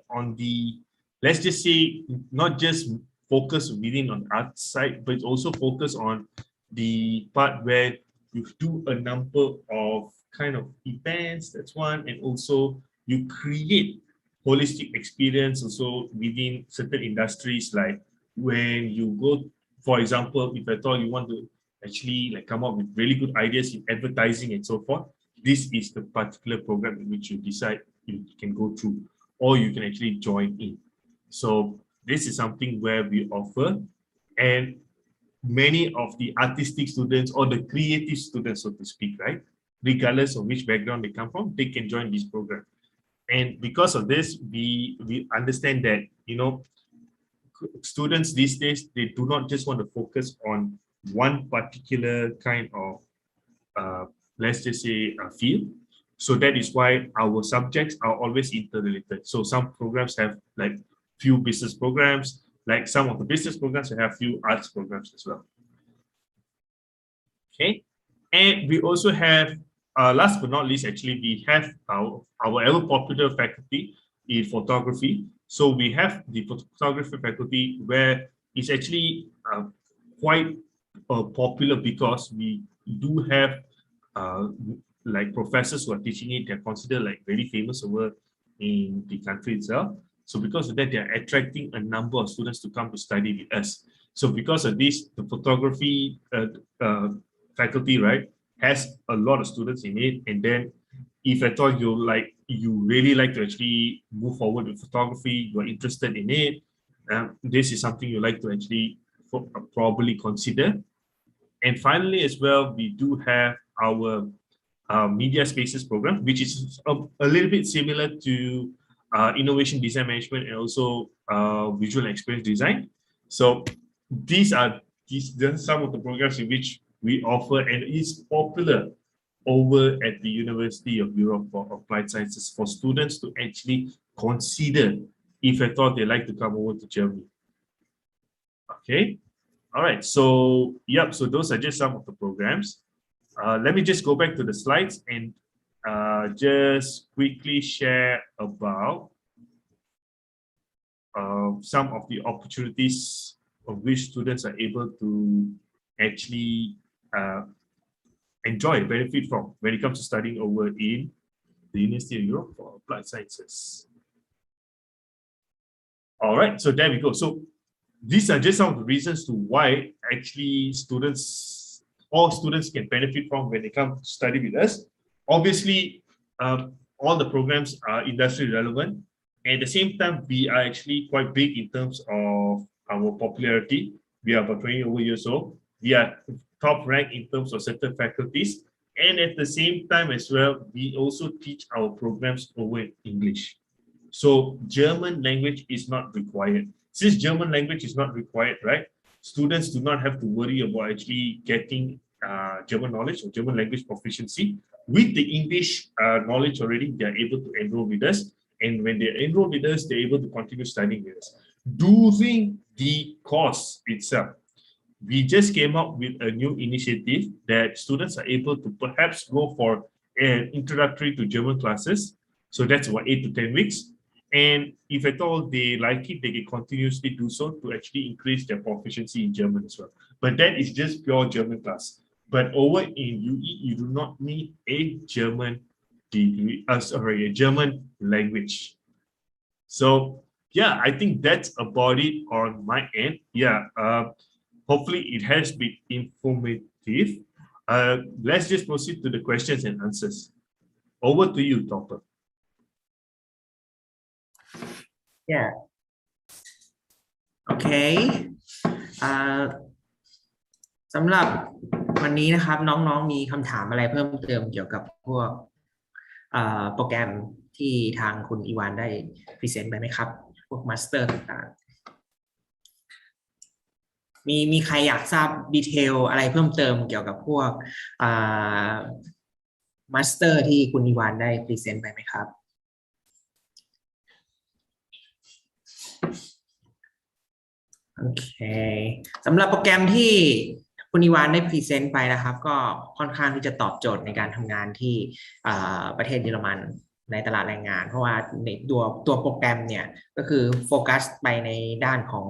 on the, let's just say, not just focus within on art side, but it's also focus on the part where you do a number of kind of events, that's one, and also you create holistic experience also within certain industries, like when you go, for example, if at all you want to actually like come up with really good ideas in advertising and so forth, this is the particular program in which you decide you can go through, or you can actually join in. So this is something where we offer, and many of the artistic students or the creative students, so to speak, right, regardless of which background they come from, they can join this program. And because of this, we understand that, you know, students these days, they do not just want to focus on one particular kind of, let's just say, field. So that is why our subjects are always interrelated. So some programs have like few business programs, like some of the business programs have few arts programs as well. Okay, and we also have, last but not least, actually, we have our ever popular faculty in photography. So we have the photography faculty where it's actually quite popular because we do have like professors who are teaching it. They're considered like very famous over in the country itself. So because of that, they're attracting a number of students to come to study with us. So because of this, the photography faculty, right, has a lot of students in it. And then if at all you really like to actually move forward with photography, you're interested in it, this is something you like to actually probably consider. And finally, as well, we do have our media spaces program, which is a little bit similar to innovation design management and also visual experience design. So these are some of the programs in which we offer, and it's popular over at the University of Europe for Applied Sciences for students to actually consider if I thought they like to come over to Germany. Okay, all right. So yep. So those are just some of the programs. Let me just go back to the slides and just quickly share about some of the opportunities of which students are able to actually enjoy, benefit from when it comes to studying over in the University of Europe for Applied Sciences. All right, so there we go. So these are just some of the reasons to why actually all students can benefit from when they come to study with us. Obviously, all the programs are industry relevant. And at the same time, we are actually quite big in terms of our popularity. We are about 20 over years old. We are top ranked in terms of certain faculties. And at the same time as well, we also teach our programs over in English. So German language is not required. Since German language is not required, right? Students do not have to worry about actually getting German knowledge or German language proficiency. With the English knowledge already, they are able to enroll with us. And when they enroll with us, they're able to continue studying with us. During the course itself, we just came up with a new initiative that students are able to perhaps go for an introductory to German classes. So that's about 8 to 10 weeks. And if at all they like it, they can continuously do so to actually increase their proficiency in German as well. But that is just pure German class. But over in UE, you do not need a German degree, a German language. So yeah, I think that's about it on my end. Yeah, hopefully it has been informative. Let's just proceed to the questions and answers. Over to you, Topper. Yeah. Okay. สำหรับวันนี้นะครับน้องๆมีคำถามอะไรเพิ่มเติมเกี่ยวกับพวกโปรแกรมที่ทางคุณอีวานได้พรีเซนต์ไปไหมครับพวกมาสเตอร์ต่างๆมีใครอยากทราบดีเทลอะไรเพิ่มเติมเกี่ยวกับพวกมาสเตอร์ที่คุณอีวานได้พรีเซนต์ไปไหมครับโอเคสำหรับโปรแกรมที่คุณอีวานได้พรีเซนต์ไปนะครับก็ค่อนข้างที่จะตอบโจทย์ในการทำงานที่ประเทศเยอรมันในตลาดแรงงานเพราะว่าในตัวโปรแกรมเนี่ยก็คือโฟกัสไปในด้านของ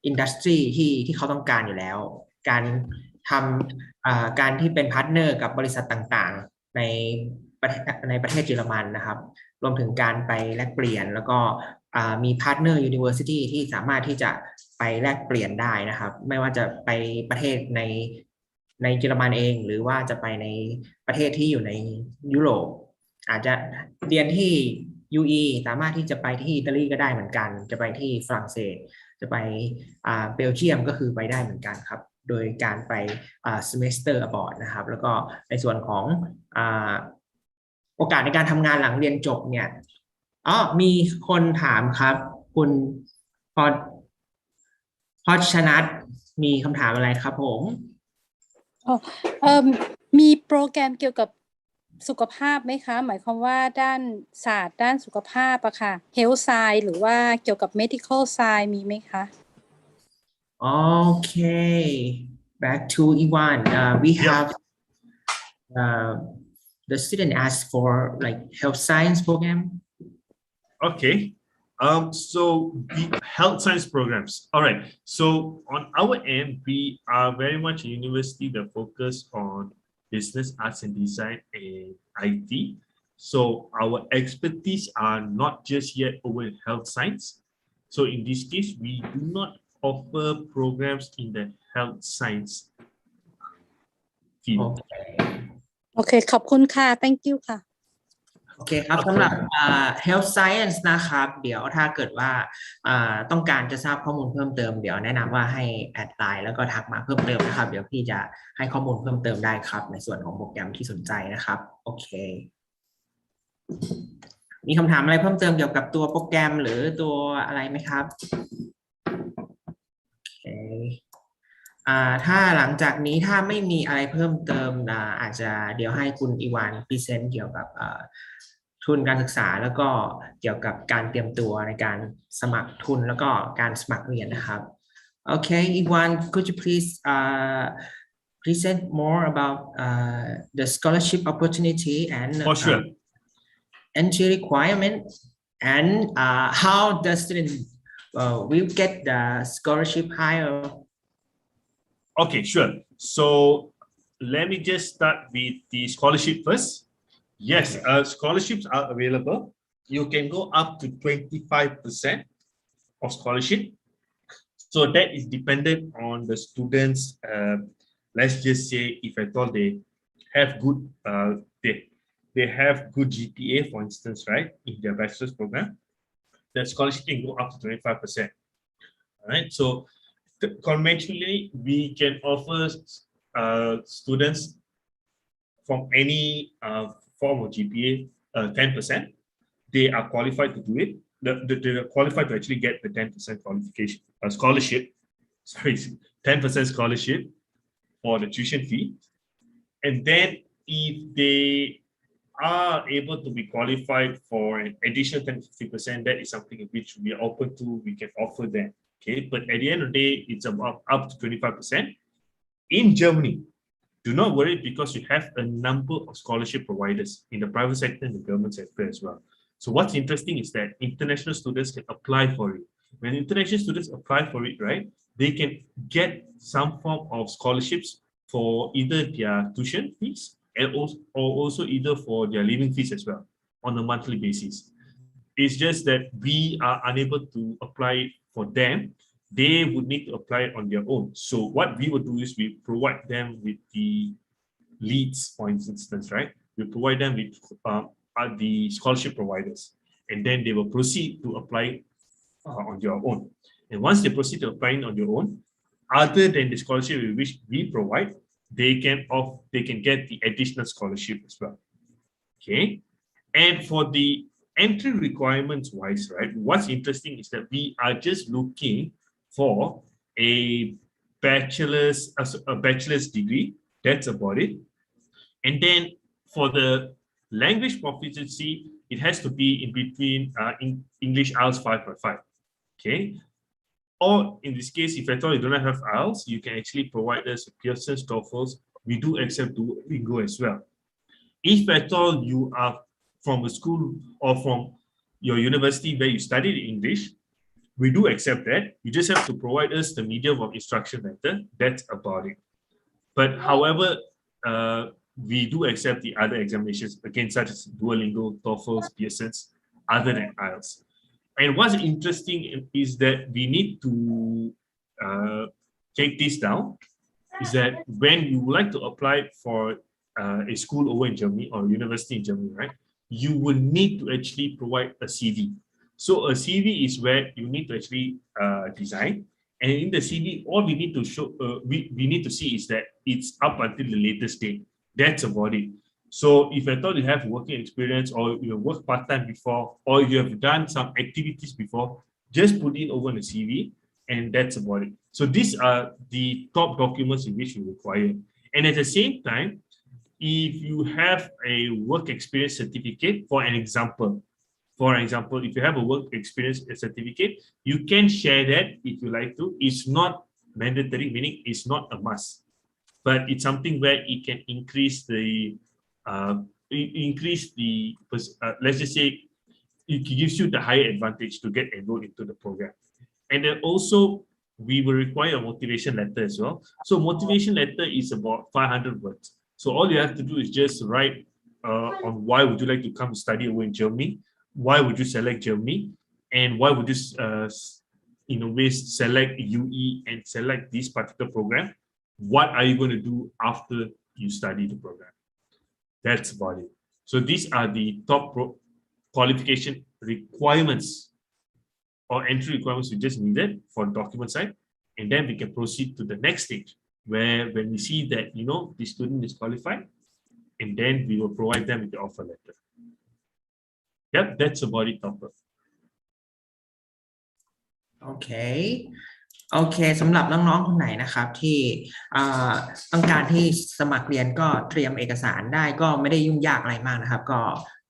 อินดัสทรีที่เขาต้องการอยู่แล้วการทำการที่เป็นพาร์ทเนอร์กับบริษัทต่างๆในประเทศเยอรมันนะครับรวมถึงการไปแลกเปลี่ยนแล้วก็มีพาร์ทเนอร์ University ที่สามารถที่จะไปแลกเปลี่ยนได้นะครับไม่ว่าจะไปประเทศในเยอรมันเองหรือว่าจะไปในประเทศที่อยู่ในยุโรปอาจจะเรียนที่ UE สามารถที่จะไปที่อิตาลีก็ได้เหมือนกันจะไปที่ฝรั่งเศสจะไปเบลเยียมก็คือไปได้เหมือนกันครับโดยการไปsemester abroad นะครับแล้วก็ในส่วนของโอกาสในการทำงานหลังเรียนจบเนี่ยมีคนถามครับคุณพอชนัทมีคำถามอะไรครับผมมีโปรแกรมเกี่ยวกับสุขภาพไหมคะหมายความว่าด้านศาสตร์ด้านสุขภาพอะค่ะ Health Science หรือว่าเกี่ยวกับ Medical Science มีไหมคะ Okay back to Iwan we have the student asked for like health science program Okay. So the health science programs. All right. So on our end, we are very much a university that focus on business, arts and design and IT. So our expertise are not just yet over in health science. So in this case, we do not offer programs in the health science field. Okay. ขอบคุณค่ะ Thank you ค่ะโอเคครับสำหรับ health science นะครับเดี๋ยวถ้าเกิดว่าต้องการจะทราบข้อมูลเพิ่มเติมเดี๋ยวแนะนำว่าให้แอดไลน์แล้วก็ทักมาเพิ่มเติมนะครับเดี๋ยวพี่จะให้ข้อมูลเพิ่มเติมได้ครับในส่วนของโปรแกรมที่สนใจนะครับโอเคมีคำถามอะไรเพิ่มเติมเกี่ยวกับตัวโปรแกรมหรือตัวอะไรไหมครับโอเคถ้าหลังจากนี้ถ้าไม่มีอะไรเพิ่มเติมอาจจะเดี๋ยวให้คุณอีวานพรีเซนต์เกี่ยวกับทุนการศึกษาแล้วก็เกี่ยวกับการเตรียมตัวในการสมัครทุนแล้วก็การสมัครเรียนนะครับ Okay, Iwan, could you please present more about the scholarship opportunity and For sure. entry requirement and how the student will get the scholarship higher? Okay, sure. So let me just start with the scholarship first. Yes, scholarships are available. You can go up to 25% of scholarship. So that is dependent on the students. Let's just say if at all they have good, they have good GPA, for instance, right, in their bachelor's program, the scholarship can go up to 25%. All right. So conventionally, we can offer students from any form of GPA 10%. They are qualified to do it. They are qualified to actually get the 10% qualification scholarship. Sorry, 10% scholarship for the tuition fee. And then if they are able to be qualified for an additional 10-50%, that is something which we are open to. We can offer them. Okay, but at the end of the day, it's about up to 25%. In Germany, do not worry because you have a number of scholarship providers in the private sector and the government sector as well. So what's interesting is that international students can apply for it. When international students apply for it, right, they can get some form of scholarships for either their tuition fees and also either for their living fees as well on a monthly basis. It's just that we are unable to apply for them. They would need to apply on their own. So what we would do is we provide them with the leads, for instance, right? We provide them with the scholarship providers, and then they will proceed to apply on their own. And once they proceed to applying on their own, other than the scholarship which we provide, they can get the additional scholarship as well. Okay, and for the entry requirements wise, right? What's interesting is that we are just looking for a bachelor's degree. That's about it. And then for the language proficiency, it has to be in between English IELTS 5.5. Okay. Or in this case, if at all you don't have IELTS, you can actually provide us Pearson's, TOEFLs. We do accept Duolingo as well. If at all you are from a school or from your university where you studied English, we do accept that. You just have to provide us the medium of instruction method. That's about it. But however, we do accept the other examinations, again, such as Duolingo, TOEFLs, Pearson's, other than IELTS. And what's interesting is that we need to take this down, is that when you would like to apply for a school over in Germany or university in Germany, right, you will need to actually provide a CV. So a CV is where you need to actually design. And in the CV, all we need to show, we need to see is that it's up until the latest date. That's about it. So if I thought you have working experience or you have worked part-time before, or you have done some activities before, just put it over the CV and that's about it. So these are the top documents in which you require. And at the same time, if you have a work experience certificate, for example, if you have a work experience certificate, you can share that if you like to. It's not mandatory, meaning it's not a must, but it's something where it can increase the, let's just say, it gives you the higher advantage to get enrolled into the program. And then also, we will require a motivation letter as well. So motivation letter is about 500 words. So all you have to do is just write on why would you like to come to study over in Germany, why would you select Germany, and why would you, in a way, select UE and select this particular program. What are you going to do after you study the program? That's about it. So these are the top qualification requirements or entry requirements we just needed for document side. And then we can proceed to the next stage, where when we see that, you know, the student is qualified, and then we will provide them with the offer letter. Yep, that's about it, Topper. โอเคสำหรับน้องๆคนไหนนะครับที่ต้องการที่สมัครเรียนก็เตรียมเอกสารได้ก็ไม่ได้ยุ่งยากอะไรมากนะครับก็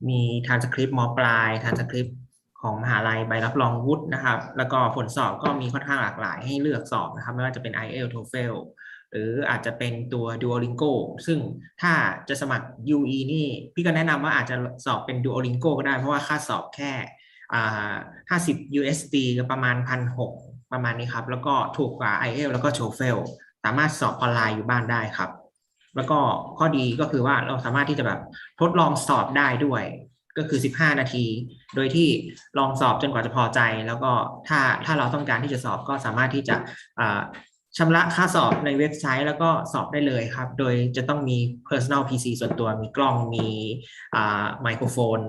มีทรานสคริปต์ม.ปลายทรานสคริปต์ของมหาลัยใบรับรองวุฒินะครับแล้วก็ผลสอบก็มีค่อนข้างหลากหลายให้เลือกสอบนะครับไม่ว่าจะเป็น IELTS TOEFL หรืออาจจะเป็นตัว Duolingo ซึ่งถ้าจะสมัคร UE นี่พี่ก็แนะนำว่าอาจจะสอบเป็น Duolingo ก็ได้เพราะว่าค่าสอบแค่50 USD ก็ประมาณ 1,600 ประมาณนี้ครับแล้วก็ถูกกว่า IELTS แล้วก็ TOEFL สามารถสอบออนไลน์อยู่บ้านได้ครับแล้วก็ข้อดีก็คือว่าเราสามารถที่จะแบบทดลองสอบได้ด้วยก็คือ15 นาทีโดยที่ลองสอบจนกว่าจะพอใจแล้วก็ถ้าเราต้องการที่จะสอบก็สามารถที่จะชำระค่าสอบในเว็บไซต์แล้วก็สอบได้เลยครับโดยจะต้องมี personal PC ส่วนตัวมีกล้องมีไมโครโฟน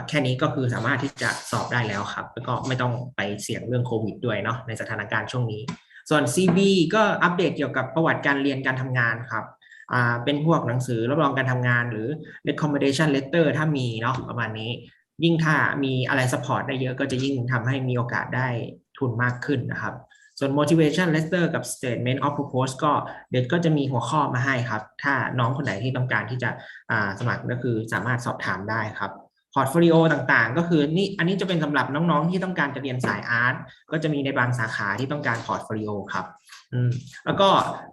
แค่นี้ก็คือสามารถที่จะสอบได้แล้วครับแล้วก็ไม่ต้องไปเสี่ยงเรื่องโควิดด้วยเนาะในสถานการณ์ช่วงนี้ส่วน CV ก็อัปเดตเกี่ยวกับประวัติการเรียนการทำงานครับเป็นพวกหนังสือรับรองการทำงานหรือ recommendation letter ถ้ามีเนาะประมาณนี้ยิ่งถ้ามีอะไร support ได้เยอะก็จะยิ่งทำให้มีโอกาสได้ทุนมากขึ้นนะครับส่วน motivation letter กับ statement of purpose ก็เดี๋ยวก็จะมีหัวข้อมาให้ครับถ้าน้องคนไหนที่ต้องการที่จะสมัครก็คือสามารถสอบถามได้ครับข พอร์ตโฟลิโอต่างๆก็คือนี่อันนี้จะเป็นสำหรับน้องๆที่ต้องการจะเรียนสายอาร์ตก็จะมีในบางสาขาที่ต้องการพอร์ตโฟลิโอครับแล้วก็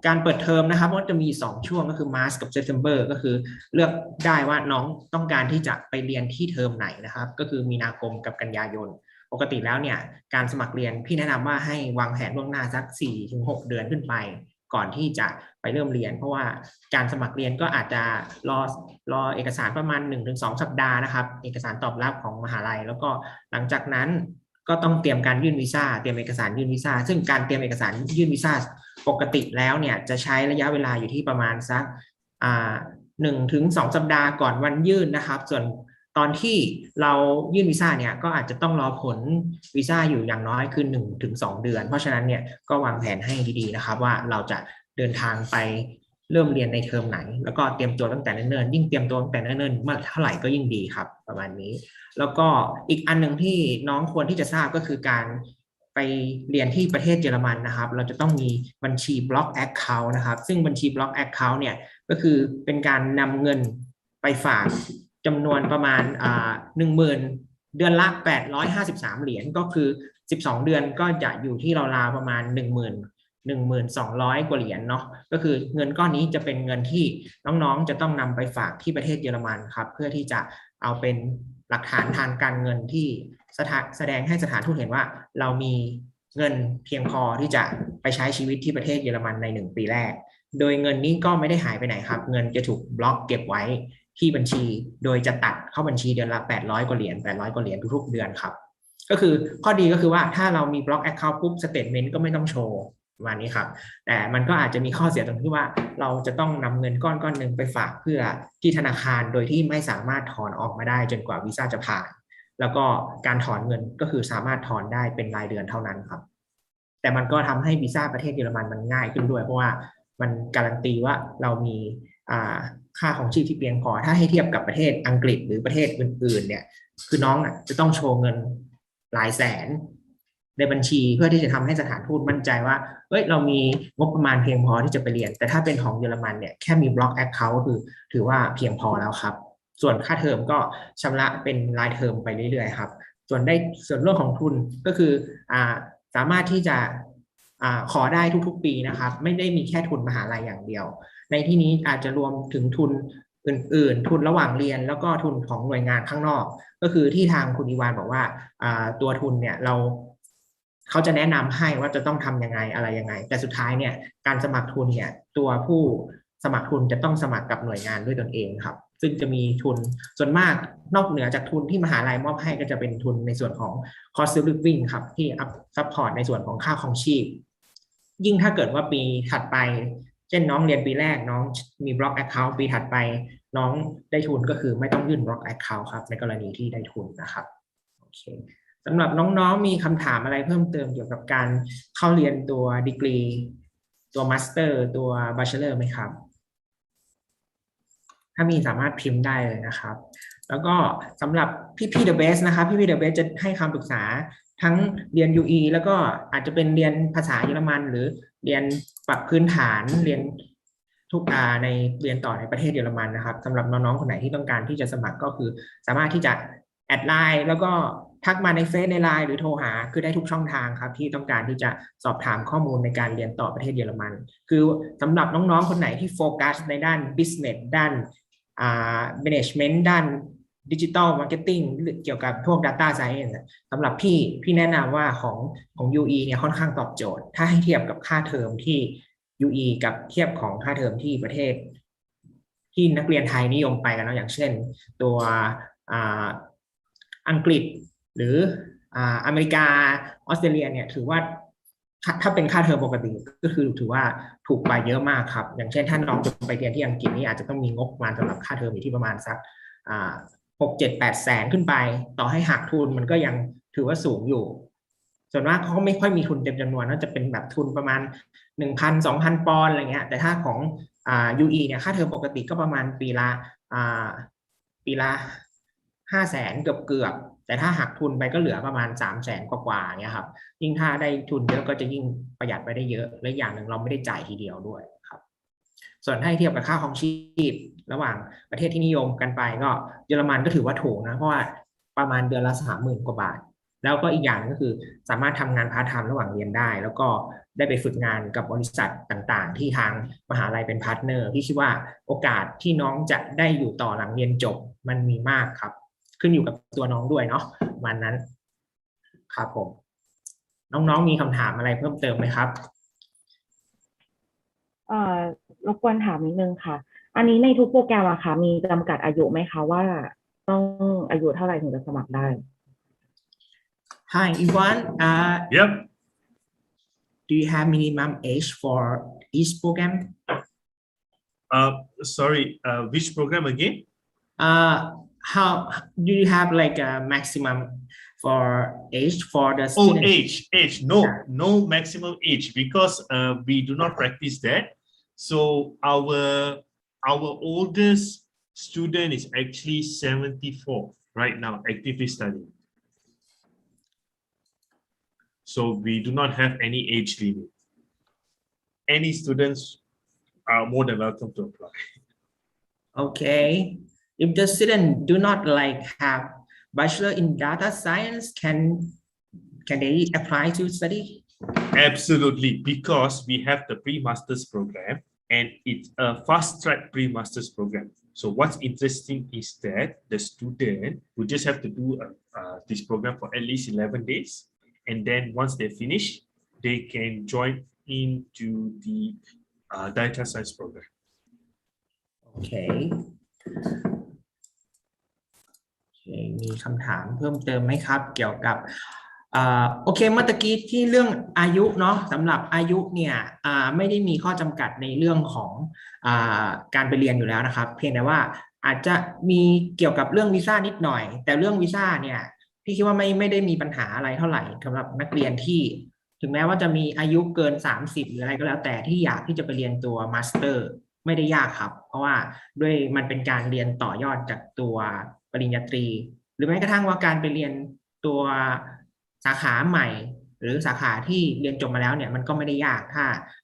การเปิดเทอมนะครับก็จะมี2ช่วงก็คือ March กับ September ก็คือเลือกได้ว่าน้องต้องการที่จะไปเรียนที่เทอมไหนนะครับก็คือมีนาคมกับกันยายนปกติแล้วเนี่ยการสมัครเรียนพี่แนะนำว่าให้วางแผนล่วงหน้าสัก 4-6 เดือนขึ้นไปก่อนที่จะไปเริ่มเรียนเพราะว่าการสมัครเรียนก็อาจจะรอเอกสารประมาณ 1-2 สัปดาห์นะครับเอกสารตอบรับของมหาลัยแล้วก็หลังจากนั้นก็ต้องเตรียมการยื่นวีซ่าเตรียมเอกสารยื่นวีซ่าซึ่งการเตรียมเอกสารยื่นวีซ่าปกติแล้วเนี่ยจะใช้ระยะเวลาอยู่ที่ประมาณสัก1-2 สัปดาห์ก่อนวันยื่นนะครับส่วนตอนที่เรายื่นวีซ่าเนี่ยก็อาจจะต้องรอผลวีซ่าอยู่อย่างน้อยคือ 1-2 เดือนเพราะฉะนั้นเนี่ยก็วางแผนให้ดีๆนะครับว่าเราจะเดินทางไปเริ่มเรียนในเทอมไหนแล้วก็เตรียมตัวตั้งแต่เนิ่นๆยิ่งเตรียมตัวตั้งแต่เนิ่นๆมากเท่าไหร่ก็ยิ่งดีครับประมาณนี้แล้วก็อีกอันหนึ่งที่น้องควรที่จะทราบก็คือการไปเรียนที่ประเทศเยอรมันนะครับเราจะต้องมีบัญชีบล็อกแอคเคาท์นะครับซึ่งบัญชีบล็อกแอคเคาท์เนี่ยก็คือเป็นการนำเงินไปฝากจำนวนประมาณ10,000 เดือนละ853 เหรียญก็คือ12 เดือนก็จะอยู่ที่ราวๆประมาณ1,200 กว่าเหรียญเนาะก็คือเงินก้อนนี้จะเป็นเงินที่น้องๆจะต้องนำไปฝากที่ประเทศเยอรมันครับเพื่อที่จะเอาเป็นหลักฐานทางการเงินที่แสดงให้สถานทูตเห็นว่าเรามีเงินเพียงพอที่จะไปใช้ชีวิตที่ประเทศเยอรมันใน1 ปีแรกโดยเงินนี้ก็ไม่ได้หายไปไหนครับเงินจะถูกบล็อกเก็บไว้ที่บัญชีโดยจะตัดเข้าบัญชีเดือนละ800 กว่าเหรียญทุกๆเดือนครับก็คือข้อดีก็คือว่าถ้าเรามีบล็อกแอคเคาท์ปุ๊บสเตทเมนต์ก็ไม่ต้องโชว์ประมาณนี้ครับแต่มันก็อาจจะมีข้อเสียตรงที่ว่าเราจะต้องนำเงินก้อนหนึ่งไปฝากเพื่อที่ธนาคารโดยที่ไม่สามารถถอนออกมาได้จนกว่าวีซ่าจะผ่านแล้วก็การถอนเงินก็คือสามารถถอนได้เป็นรายเดือนเท่านั้นครับแต่มันก็ทำให้วีซ่าประเทศเยอรมันมันง่ายขึ้นด้วยเพราะว่ามันการันตีว่าเรามีค่าของชีพที่เพียงพอถ้าให้เทียบกับประเทศอังกฤษหรือประเทศอื่นๆเนี่ยคือน้องจะต้องโชว์เงินหลายแสนในบัญชีเพื่อที่จะทำให้สถานทูตมั่นใจว่าเรามีงบประมาณเพียงพอที่จะไปเรียนแต่ถ้าเป็นของเยอรมันเนี่ยแค่มีบล็อกแอคเคาท์คือถือว่าเพียงพอแล้วครับส่วนค่าเทอมก็ชำระเป็นรายเทอมไปเรื่อยๆครับส่วนเรื่องของทุนก็คือสามารถที่จะขอได้ทุกๆปีนะครับไม่ได้มีแค่ทุนมหาลัยอย่างเดียวในที่นี้อาจจะรวมถึงทุนอื่นๆทุนระหว่างเรียนแล้วก็ทุนของหน่วยงานข้างนอกก็คือที่ทางคุณอีวานบอกว่าตัวทุนเนี่ยเขาจะแนะนำให้ว่าจะต้องทำยังไงอะไรยังไงแต่สุดท้ายเนี่ยการสมัครทุนเนี่ยตัวผู้สมัครทุนจะต้องสมัครกับหน่วยงานด้วยตนเองครับซึ่งจะมีทุนส่วนมากนอกเหนือจากทุนที่มหาลัยมอบให้ก็จะเป็นทุนในส่วนของ cost of living ครับที่ซัพพอร์ตในส่วนของค่าครองชีพยิ่งถ้าเกิดว่าปีถัดไปเช่นน้องเรียนปีแรกน้องมีบล็อกแอคเคาท์ปีถัดไปน้องได้ทุนก็คือไม่ต้องยื่นบล็อกแอคเคาท์ครับในกรณีที่ได้ทุนนะครับโอเคสำหรับน้องๆมีคำถามอะไรเพิ่มเติมเกี่ยวกับการเข้าเรียนตัวดีกรีตัวมาสเตอร์ตัวบาชเลอร์ไหมครับถ้ามีสามารถพิมพ์ได้เลยนะครับแล้วก็สำหรับพี่ๆ The Best นะครับพี่ๆ The Best จะให้คำปรึกษาทั้งเรียน UE แล้วก็อาจจะเป็นเรียนภาษาเยอรมันหรือเรียนปรับพื้นฐานเรียนทุกในเรียนต่อในประเทศเยอรมันนะครับสำหรับน้องๆคนไหนที่ต้องการที่จะสมัครก็คือสามารถที่จะแอดไลน์แล้วก็ทักมาในเฟซในไลน์หรือโทรหาคือได้ทุกช่องทางครับที่ต้องการที่จะสอบถามข้อมูลในการเรียนต่อประเทศเยอรมันคือสำหรับน้องๆคนไหนที่โฟกัสในด้าน business ด้านmanagement ด้านดิจิทัลมาร์เก็ตติ้งเกี่ยวกับพวก Data Science สำหรับพี่แนะนำว่าของ UE เนี่ยค่อนข้างตอบโจทย์ถ้าให้เทียบกับค่าเทอมที่ UE กับเทียบของค่าเทอมที่ประเทศที่นักเรียนไทยนิยมไปกันนะอย่างเช่นตัวอังกฤษหรืออเมริกาออสเตรเลียเนี่ยถือว่าถ้าเป็นค่าเทอมปกติก็คือถือว่าถูกไปเยอะมากครับอย่างเช่นถ้าน้องจะไปเรียนที่อังกฤษนี่อาจจะต้องมีงบประมาณสำหรับค่าเทอมอยู่ที่ประมาณสัก6-7-8 แสนขึ้นไปต่อให้หักทุนมันก็ยังถือว่าสูงอยู่ส่วนมากเขาไม่ค่อยมีทุนเต็มจำนวนน่าจะเป็นแบบทุนประมาณ 1,000-2,000 ปอนด์อะไรเงี้ยแต่ถ้าของUE เนี่ยค่าเทอมปกติก็ประมาณปีละ5 แสนเกือบแต่ถ้าหักทุนไปก็เหลือประมาณ3 แสนกว่าๆเนี่ยครับยิ่งถ้าได้ทุนเยอะก็จะยิ่งประหยัดไปได้เยอะและอย่างหนึ่งเราไม่ได้จ่ายทีเดียวด้วยครับส่วนถ้าเทียบกับค่าครองชีพระหว่างประเทศที่นิยมกันไปก็เยอรมันก็ถือว่าถูกนะเพราะว่า ประมาณเดือนละ 30,000 กว่าบาทแล้วก็อีกอย่างก็คือสามารถทำงานพาร์ทไทม์ระหว่างเรียนได้แล้วก็ได้ไปฝึกงานกับบริษัทต่างๆที่ทางมหาลัยเป็นพาร์ทเนอร์พี่คิดว่าโอกาสที่น้องจะได้อยู่ต่อหลังเรียนจบมันมีมากครับขึ้นอยู่กับตัวน้องด้วยเนาะวันนั้นครับผมน้องๆมีคำถามอะไรเพิ่มเติมไหมครับรบกวนถามนิดนึงค่ะอันนี้ในทุกโปรแกรมอะค่ะมีจำกัดอายุไหมคะว่าต้องอายุเท่าไหร่ถึงจะสมัครได้ Hi Ivan Yep. do you have minimum age for each program Sorry, which program again? how do you have like a maximum for age for the Oh, student age. No maximum age because we do not practice that. So our oldest student is actually 74 right now, actively studying. So we do not have any age limit. Any students are more than welcome to apply. Okay. If the student do not like have bachelor in data science, can they apply to study? Absolutely, because we have the pre-masters program and it's a fast-track pre-masters program. So what's interesting is that the student will just have to do this program for at least 11 days. And then once they finish, they can join into the data science program. Okay. มีคำถามเพิ่มเติมไหมครับเกี่ยวกับโอเคเมื่อกี้ที่เรื่องอายุเนาะสำหรับอายุเนี่ยไม่ได้มีข้อจำกัดในเรื่องของการไปเรียนอยู่แล้วนะครับเพียงแต่ว่าอาจจะมีเกี่ยวกับเรื่องวีซ่านิดหน่อยแต่เรื่องวีซ่าเนี่ยพี่คิดว่าไม่ได้มีปัญหาอะไรเท่าไหร่สำหรับนักเรียนที่ถึงแม้ว่าจะมีอายุเกิน30หรืออะไรก็แล้วแต่ที่อยากที่จะไปเรียนตัวมาสเตอร์ไม่ได้ยากครับเพราะว่าด้วยมันเป็นการเรียนต่อยอดจากตัวปริญญาตรีหรือแม้กระทั่งว่าการไปเรียนตัวสาขาใหม่หรือสาขาที่เรียนจบมาแล้วเนี่ยมันก็ไม่ได้ยาก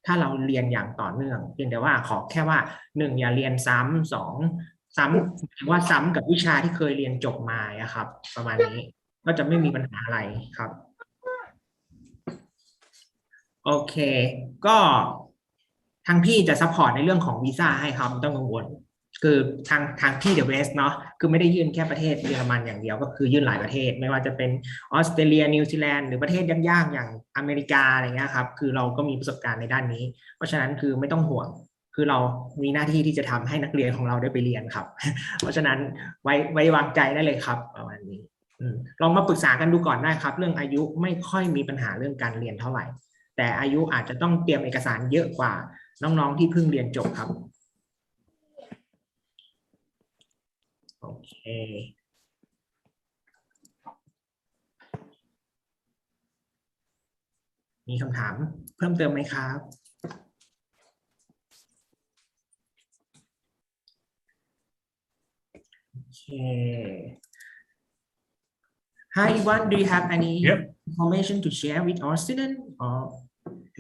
ถ้าเราเรียนอย่างต่อเนื่องเพียงแต่ว่าขอแค่ว่า1อย่าเรียนซ้ำ2ซ้ำหรือว่าซ้ำกับวิชาที่เคยเรียนจบมาครับประมาณนี้ก็จะไม่มีปัญหาอะไรครับโอเคก็ทางพี่จะซัพพอร์ตในเรื่องของวีซ่าให้ครับไม่ต้องกังวลคือทางพี่เดอะเวสเนาะคือไม่ได้ยื่นแค่ประเทศเยอรมันอย่างเดียวก็คือยื่นหลายประเทศไม่ว่าจะเป็นออสเตรเลียนิวซีแลนด์หรือประเทศยากๆอย่างอเมริกาอะไรเงี้ยครับคือเราก็มีประสบการณ์ในด้านนี้เพราะฉะนั้นคือไม่ต้องห่วงคือเรามีหน้าที่ที่จะทำให้นักเรียนของเราได้ไปเรียนครับเพราะฉะนั้นไว้วางใจได้เลยครับประมาณนี้ลองมาปรึกษากันดูก่อนได้ครับเรื่องอายุไม่ค่อยมีปัญหาเรื่องการเรียนเท่าไหร่แต่อายุอาจจะต้องเตรียมเอกสารเยอะกว่าน้องๆที่เพิ่งเรียนจบครับโอเคมีคำถามเพิ่มเติมไหมครับโอเค Hi Ivan, do you have any information to share with our student or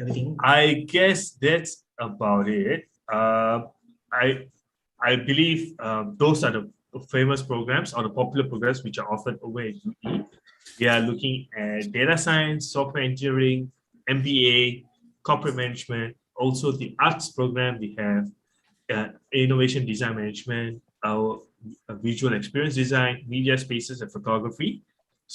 everything? I guess that's about it. I believe those are the famous programs or the popular programs which are offered over at UE. We are looking at data science, software engineering, MBA, corporate management, also the arts program. We have innovation design management, our visual experience design, media spaces, and photography.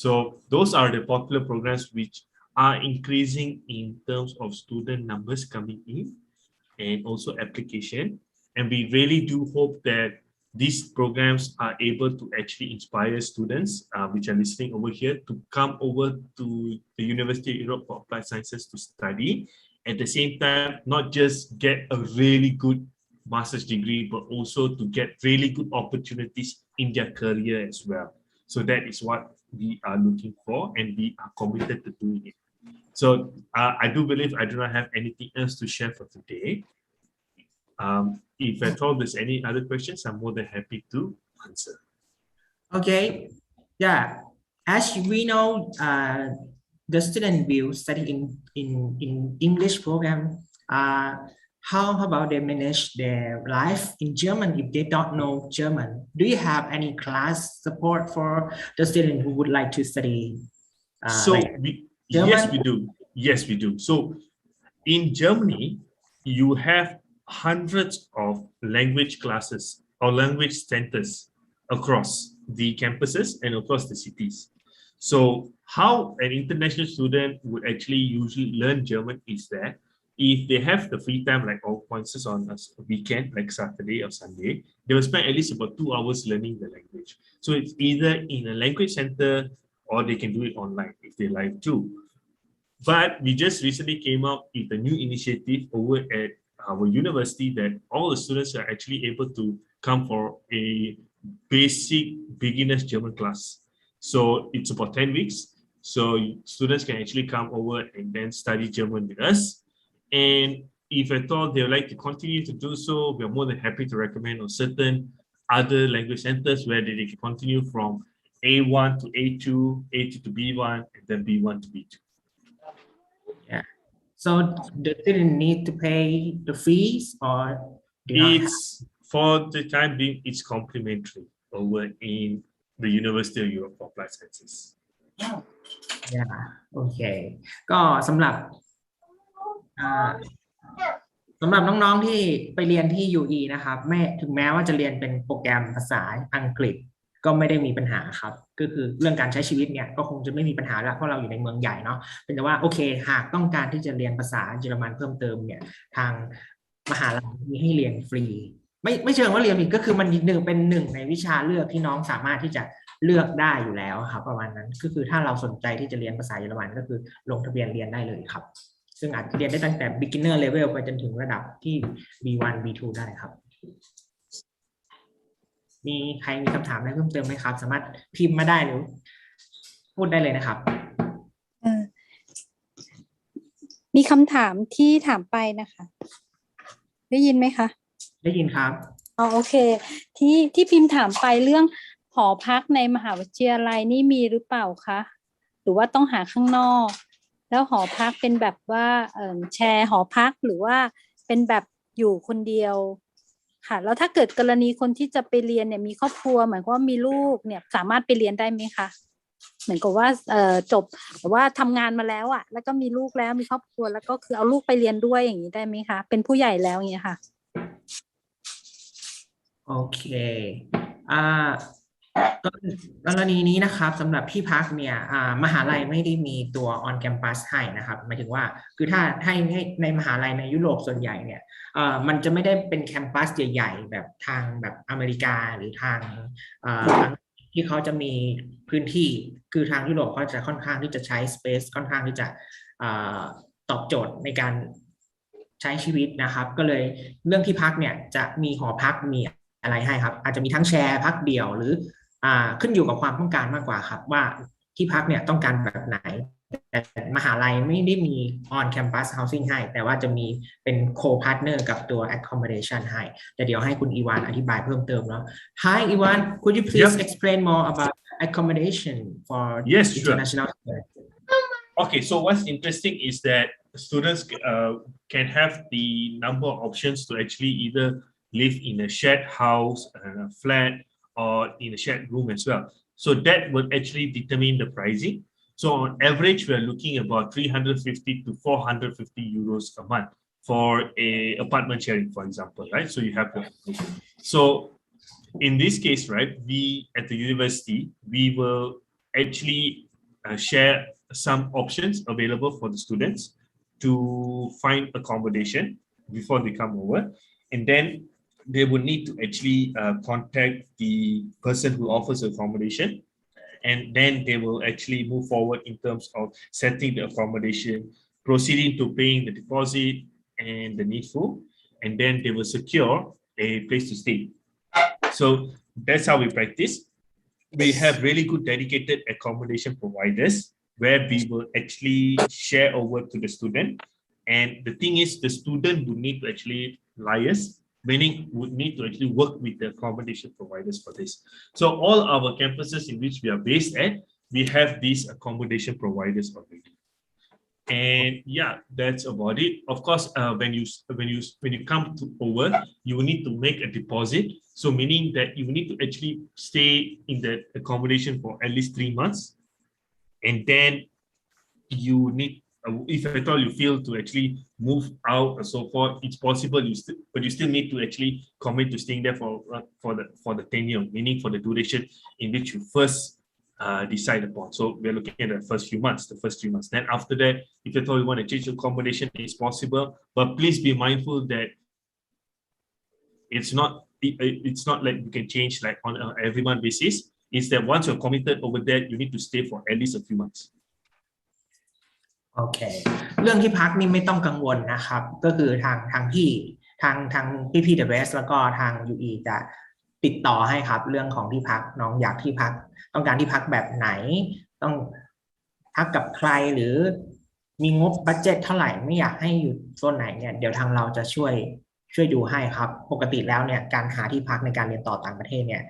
So those are the popular programs which are increasing in terms of student numbers coming in and also application. And we really do hope that these programs are able to actually inspire students which are listening over here to come over to the University of Europe for Applied Sciences to study. At the same time, not just get a really good master's degree, but also to get really good opportunities in their career as well. So that is what we are looking for, and we are committed to doing it. So I do believe I do not have anything else to share for today. If at all there's any other questions, I'm more than happy to answer. Okay, yeah. As we know, the student will study in English program. how about they manage their life in German if they don't know German? Do you have any class support for the student who would like to study like Yes, German? we do. Yes, we do. So in Germany, you have hundreds of language classes or language centers across the campuses and across the cities. So how an international student would actually usually learn German is that if they have the free time, like all points on a weekend, like Saturday or Sunday, they will spend at least about 2 hours learning the language. So it's either in a language center or they can do it online if they like to. But we just recently came up with a new initiative over at our university that all the students are actually able to come for a basic beginner's German class. So it's about 10 weeks. So students can actually come over and then study German with us. And if at all they would like to continue to do so, we're more than happy to recommend on certain other language centers where they can continue from A1 to A2, A2 to B1, and then B1 to B2. Yeah. So the student need to pay the fees or do not have? It's for the time being, it's complimentary over in the University of Europe for Applied Sciences. Yeah. โอเค ก็สำหรับน้องๆที่ไปเรียนที่ UE นะครับถึงแม้ว่าจะเรียนเป็นโปรแกรมภาษาอังกฤษก็ไม่ได้มีปัญหาครับก็คือเรื่องการใช้ชีวิตเนี่ยก็คงจะไม่มีปัญหาแล้วเพราะเราอยู่ในเมืองใหญ่เนาะเป็นแต่ว่าโอเคหากต้องการที่จะเรียนภาษาเยอรมันเพิ่มเติมเนี่ยทางมหาลัยมีให้เรียนฟรีไม่เชิงว่าเรียนฟรีก็คือมันเป็นหนึ่งในวิชาเลือกที่น้องสามารถที่จะเลือกได้อยู่แล้วครับประมาณนั้นก็คือถ้าเราสนใจที่จะเรียนภาษาเยอรมันก็คือลงทะเบียนเรียนได้เลยครับซึ่งอาจจะเรียนได้ตั้งแต่ beginner level ไปจนถึงระดับที่ B1 B2 ได้ครับมีใครมีคำถามอะไรเพิ่มเติมไหมครับสามารถพิมพ์มาได้หรือพูดได้เลยนะครับมีคำถามที่ถามไปนะคะได้ยินไหมคะได้ยินครับโอเคที่พิมพ์ถามไปเรื่องหอพักในมหาวิทยาลัยนี่มีหรือเปล่าคะหรือว่าต้องหาข้างนอกแล้วหอพักเป็นแบบว่าแชร์หอพักหรือว่าเป็นแบบอยู่คนเดียวค่ะแล้วถ้าเกิดกรณีคนที่จะไปเรียนเนี่ยมีครอบครัวหมายความว่ามีลูกเนี่ยสามารถไปเรียนได้ไหมคะเหมือนกับว่าจบแต่ว่าทำงานมาแล้วอ่ะแล้วก็มีลูกแล้วมีครอบครัวแล้วก็คือเอาลูกไปเรียนด้วยอย่างนี้ได้ไหมคะเป็นผู้ใหญ่แล้วอย่างนี้ค่ะโอเคกรณีนี้นะครับสำหรับที่พักเนี่ยมหาลัยไม่ได้มีตัว on campus ให้นะครับหมายถึงว่าคือถ้าให้ในมหาลัยในยุโรปส่วนใหญ่เนี่ยมันจะไม่ได้เป็นแคมปัสใหญ่ๆแบบทางแบบอเมริกาหรือทางที่เขาจะมีพื้นที่คือทางยุโรปเขาจะค่อนข้างที่จะใช้ space ค่อนข้างที่จะตอบโจทย์ในการใช้ชีวิตนะครับก็เลยเรื่องที่พักเนี่ยจะมีหอพักมีอะไรให้ครับอาจจะมีทั้งแชร์พักเดี่ยวหรือขึ้นอยู่กับความต้องการมากกว่าครับว่าที่พักเนี่ยต้องการแบบไหนแต่มหาลัยไม่ได้มี on campus housing ให้แต่ว่าจะมีเป็น co-partner กับตัว accommodation ให้แต่เดี๋ยวให้คุณอีวานอธิบายเพิ่มเติมเนาะ Hi Ivan could you please explain more about accommodation for international students Okay, so what's interesting is that students can have the number of options to actually either live in a shared house, a flat, or in a shared room as well. So that will actually determine the pricing. So on average, we are looking about 350 to 450 euros a month for a apartment sharing, for example, right? So you have to. So in this case, right, we at the university, we will actually share some options available for the students to find accommodation before they come over. And then they will need to actually contact the person who offers accommodation, and then they will actually move forward in terms of setting the accommodation, proceeding to paying the deposit and the needful, and then they will secure a place to stay. So that's how we practice. We have really good dedicated accommodation providers where we will actually share over to the student. And the thing is, the student will need to actually liaise, meaning would need to actually work with the accommodation providers for this. So all our campuses in which we are based at, we have these accommodation providers already. And yeah, that's about it. Of course, when you come to over, you will need to make a deposit. So meaning that you need to actually stay in that accommodation for at least 3 months, and then you need, if at all you feel to actually move out or so forth, it's possible. But you still need to actually commit to staying there for the tenure, meaning for the duration in which you first decide upon. So we're looking at the first 3 months. Then after that, if at all you want to change accommodation, it's possible. But please be mindful that it's not like you can change like on an every month basis. It's that once you're committed over there, you need to stay for at least a few months. โอเคเรื่องที่พักนี่ไม่ต้องกังวลนะครับก็คือทางพี่เดอะเบสแล้วก็ทาง UE จะติดต่อให้ครับเรื่องของที่พักน้องอยากที่พักต้องการที่พักแบบไหนต้องพักกับใครหรือมีงบบัดเจ็ตเท่าไหร่ไม่อยากให้อยู่โซนไหนเนี่ยเดี๋ยวทางเราจะช่วยดูให้ครับปกติแล้วเนี่ยการหาที่พักในการเรียนต่อต่างประเทศเนี่ย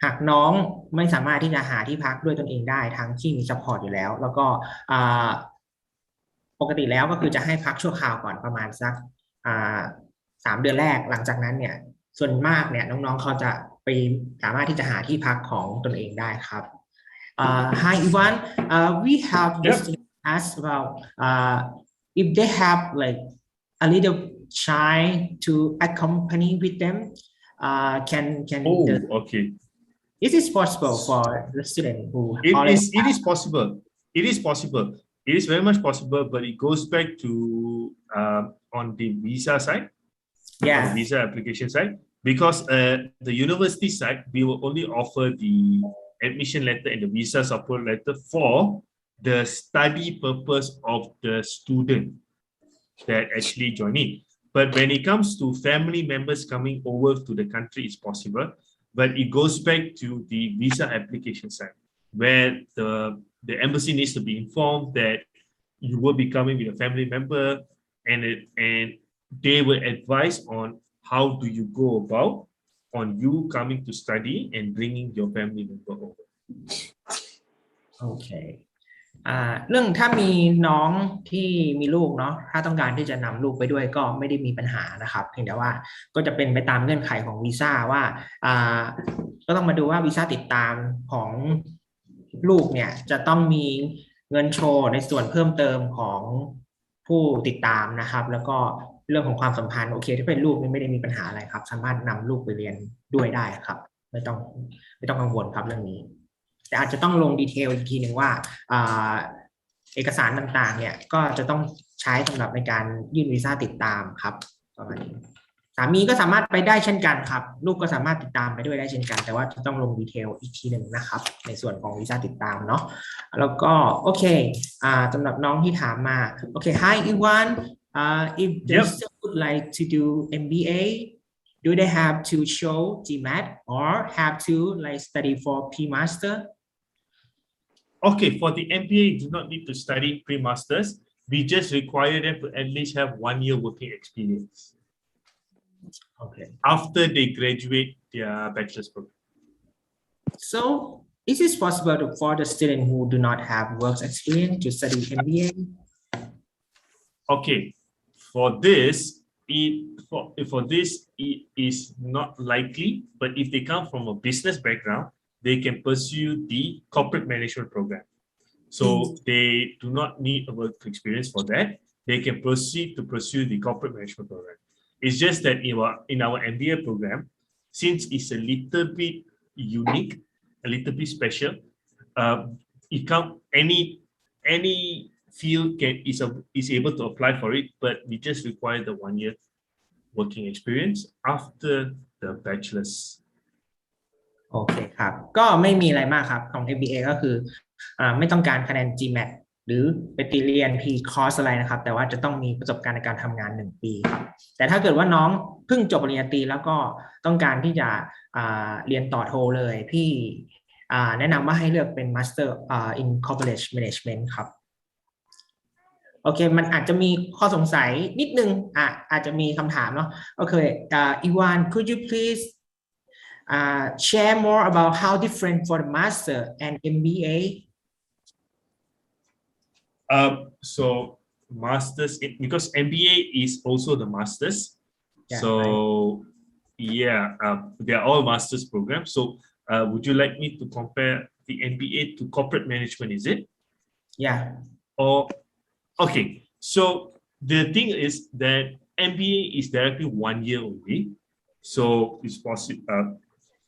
หากน้องไม่สามารถที่จะหาที่พักด้วยตนเองได้ทางที่มีซัพพอร์ตอยู่แล้วแล้วก็ปกติแล้วก็คือจะให้พักชั่วคราวก่อนประมาณสัก3 เดือนแรกหลังจากนั้นเนี่ยส่วนมากเนี่ยน้องๆเขาจะไปสามารถที่จะหาที่พักของตนเองได้ครับ Hi Ivan, we have just asked about if they have like a little child to accompany with them, can okay. Is it possible for the student who it is possible. It is very much possible, but it goes back to on the visa side, on the visa application side, because the university side, we will only offer the admission letter and the visa support letter for the study purpose of the student that actually join in. But when it comes to family members coming over to the country, it's possible, but it goes back to the visa application side, where the embassy needs to be informed that you will be coming with a family member, and they will advise on how do you go about on you coming to study and bringing your family member over. Okay. เรื่องถ้ามีน้องที่มีลูกเนาะถ้าต้องการที่จะนำลูกไปด้วยก็ไม่ได้มีปัญหานะครับเพียงแต่ว่าก็จะเป็นไปตามเงื่อนไขของวีซ่าว่าก็ต้องมาดูว่าวีซ่าติดตามของลูกเนี่ยจะต้องมีเงินโชว์ในส่วนเพิ่มเติมของผู้ติดตามนะครับแล้วก็เรื่องของความสัมพันธ์โอเคถ้าเป็นลูกไม่ได้มีปัญหาอะไรครับสามารถนำลูกไปเรียนด้วยได้ครับไม่ต้องกังวลครับเรื่องนี้แต่อาจจะต้องลงดีเทลอีกทีหนึ่งว่าเอกสารต่างๆเนี่ยก็จะต้องใช้สำหรับในการยื่นวีซ่าติดตามครับประมาณนี้สามีก็สามารถไปได้เช่นกันครับลูกก็สามารถติดตามไปด้วยได้เช่นกันแต่ว่าจะต้องลงดีเทลอีกทีหนึ่งนะครับในส่วนของวีซ่าติดตามเนาะแล้วก็โอเคสำหรับน้องที่ถามมาโอเค Hi Iwan, if they still would like to do MBA, do they have to show GMAT or have to like study for pre-master? Okay, for the MBA, you do not need to study pre-masters. We just require them to at least have 1 year working experience. Okay. After they graduate their bachelor's program. So, is it possible for the student who do not have work experience to study MBA? Okay, for this, it is not likely. But if they come from a business background, they can pursue the corporate management program. So they do not need a work experience for that. They can proceed to pursue the corporate management program. It's just that in our MBA program, since it's a little bit unique, a little bit special, it can't any field is able to apply for it, but we just require the 1 year working experience after the bachelor's. โอเคครับก็ไม่มีอะไรมากครับของ MBA ก็คือไม่ต้องการคะแนน GMAT หรือไปเรียน P-course อะไรนะครับแต่ว่าจะต้องมีประสบการณ์ในการทำงาน1 ปีครับแต่ถ้าเกิดว่าน้องเพิ่งจบปริญญาตรีแล้วก็ต้องการที่จะเรียนต่อโทเลยพี่แนะนำว่าให้เลือกเป็น Master in Corporate Management ครับโอเคมันอาจจะมีข้อสงสัยนิดนึงอาจจะมีคำถามเนาะโอเคIwan, could you please share more about how different for the master and MBA? So masters because MBA is also the masters. Yeah, So yeah, they are all masters programs. So would you like me to compare the MBA to corporate management? Is it? yeah, Or okay. So the thing is that MBA is directly 1 year only. So it's possible.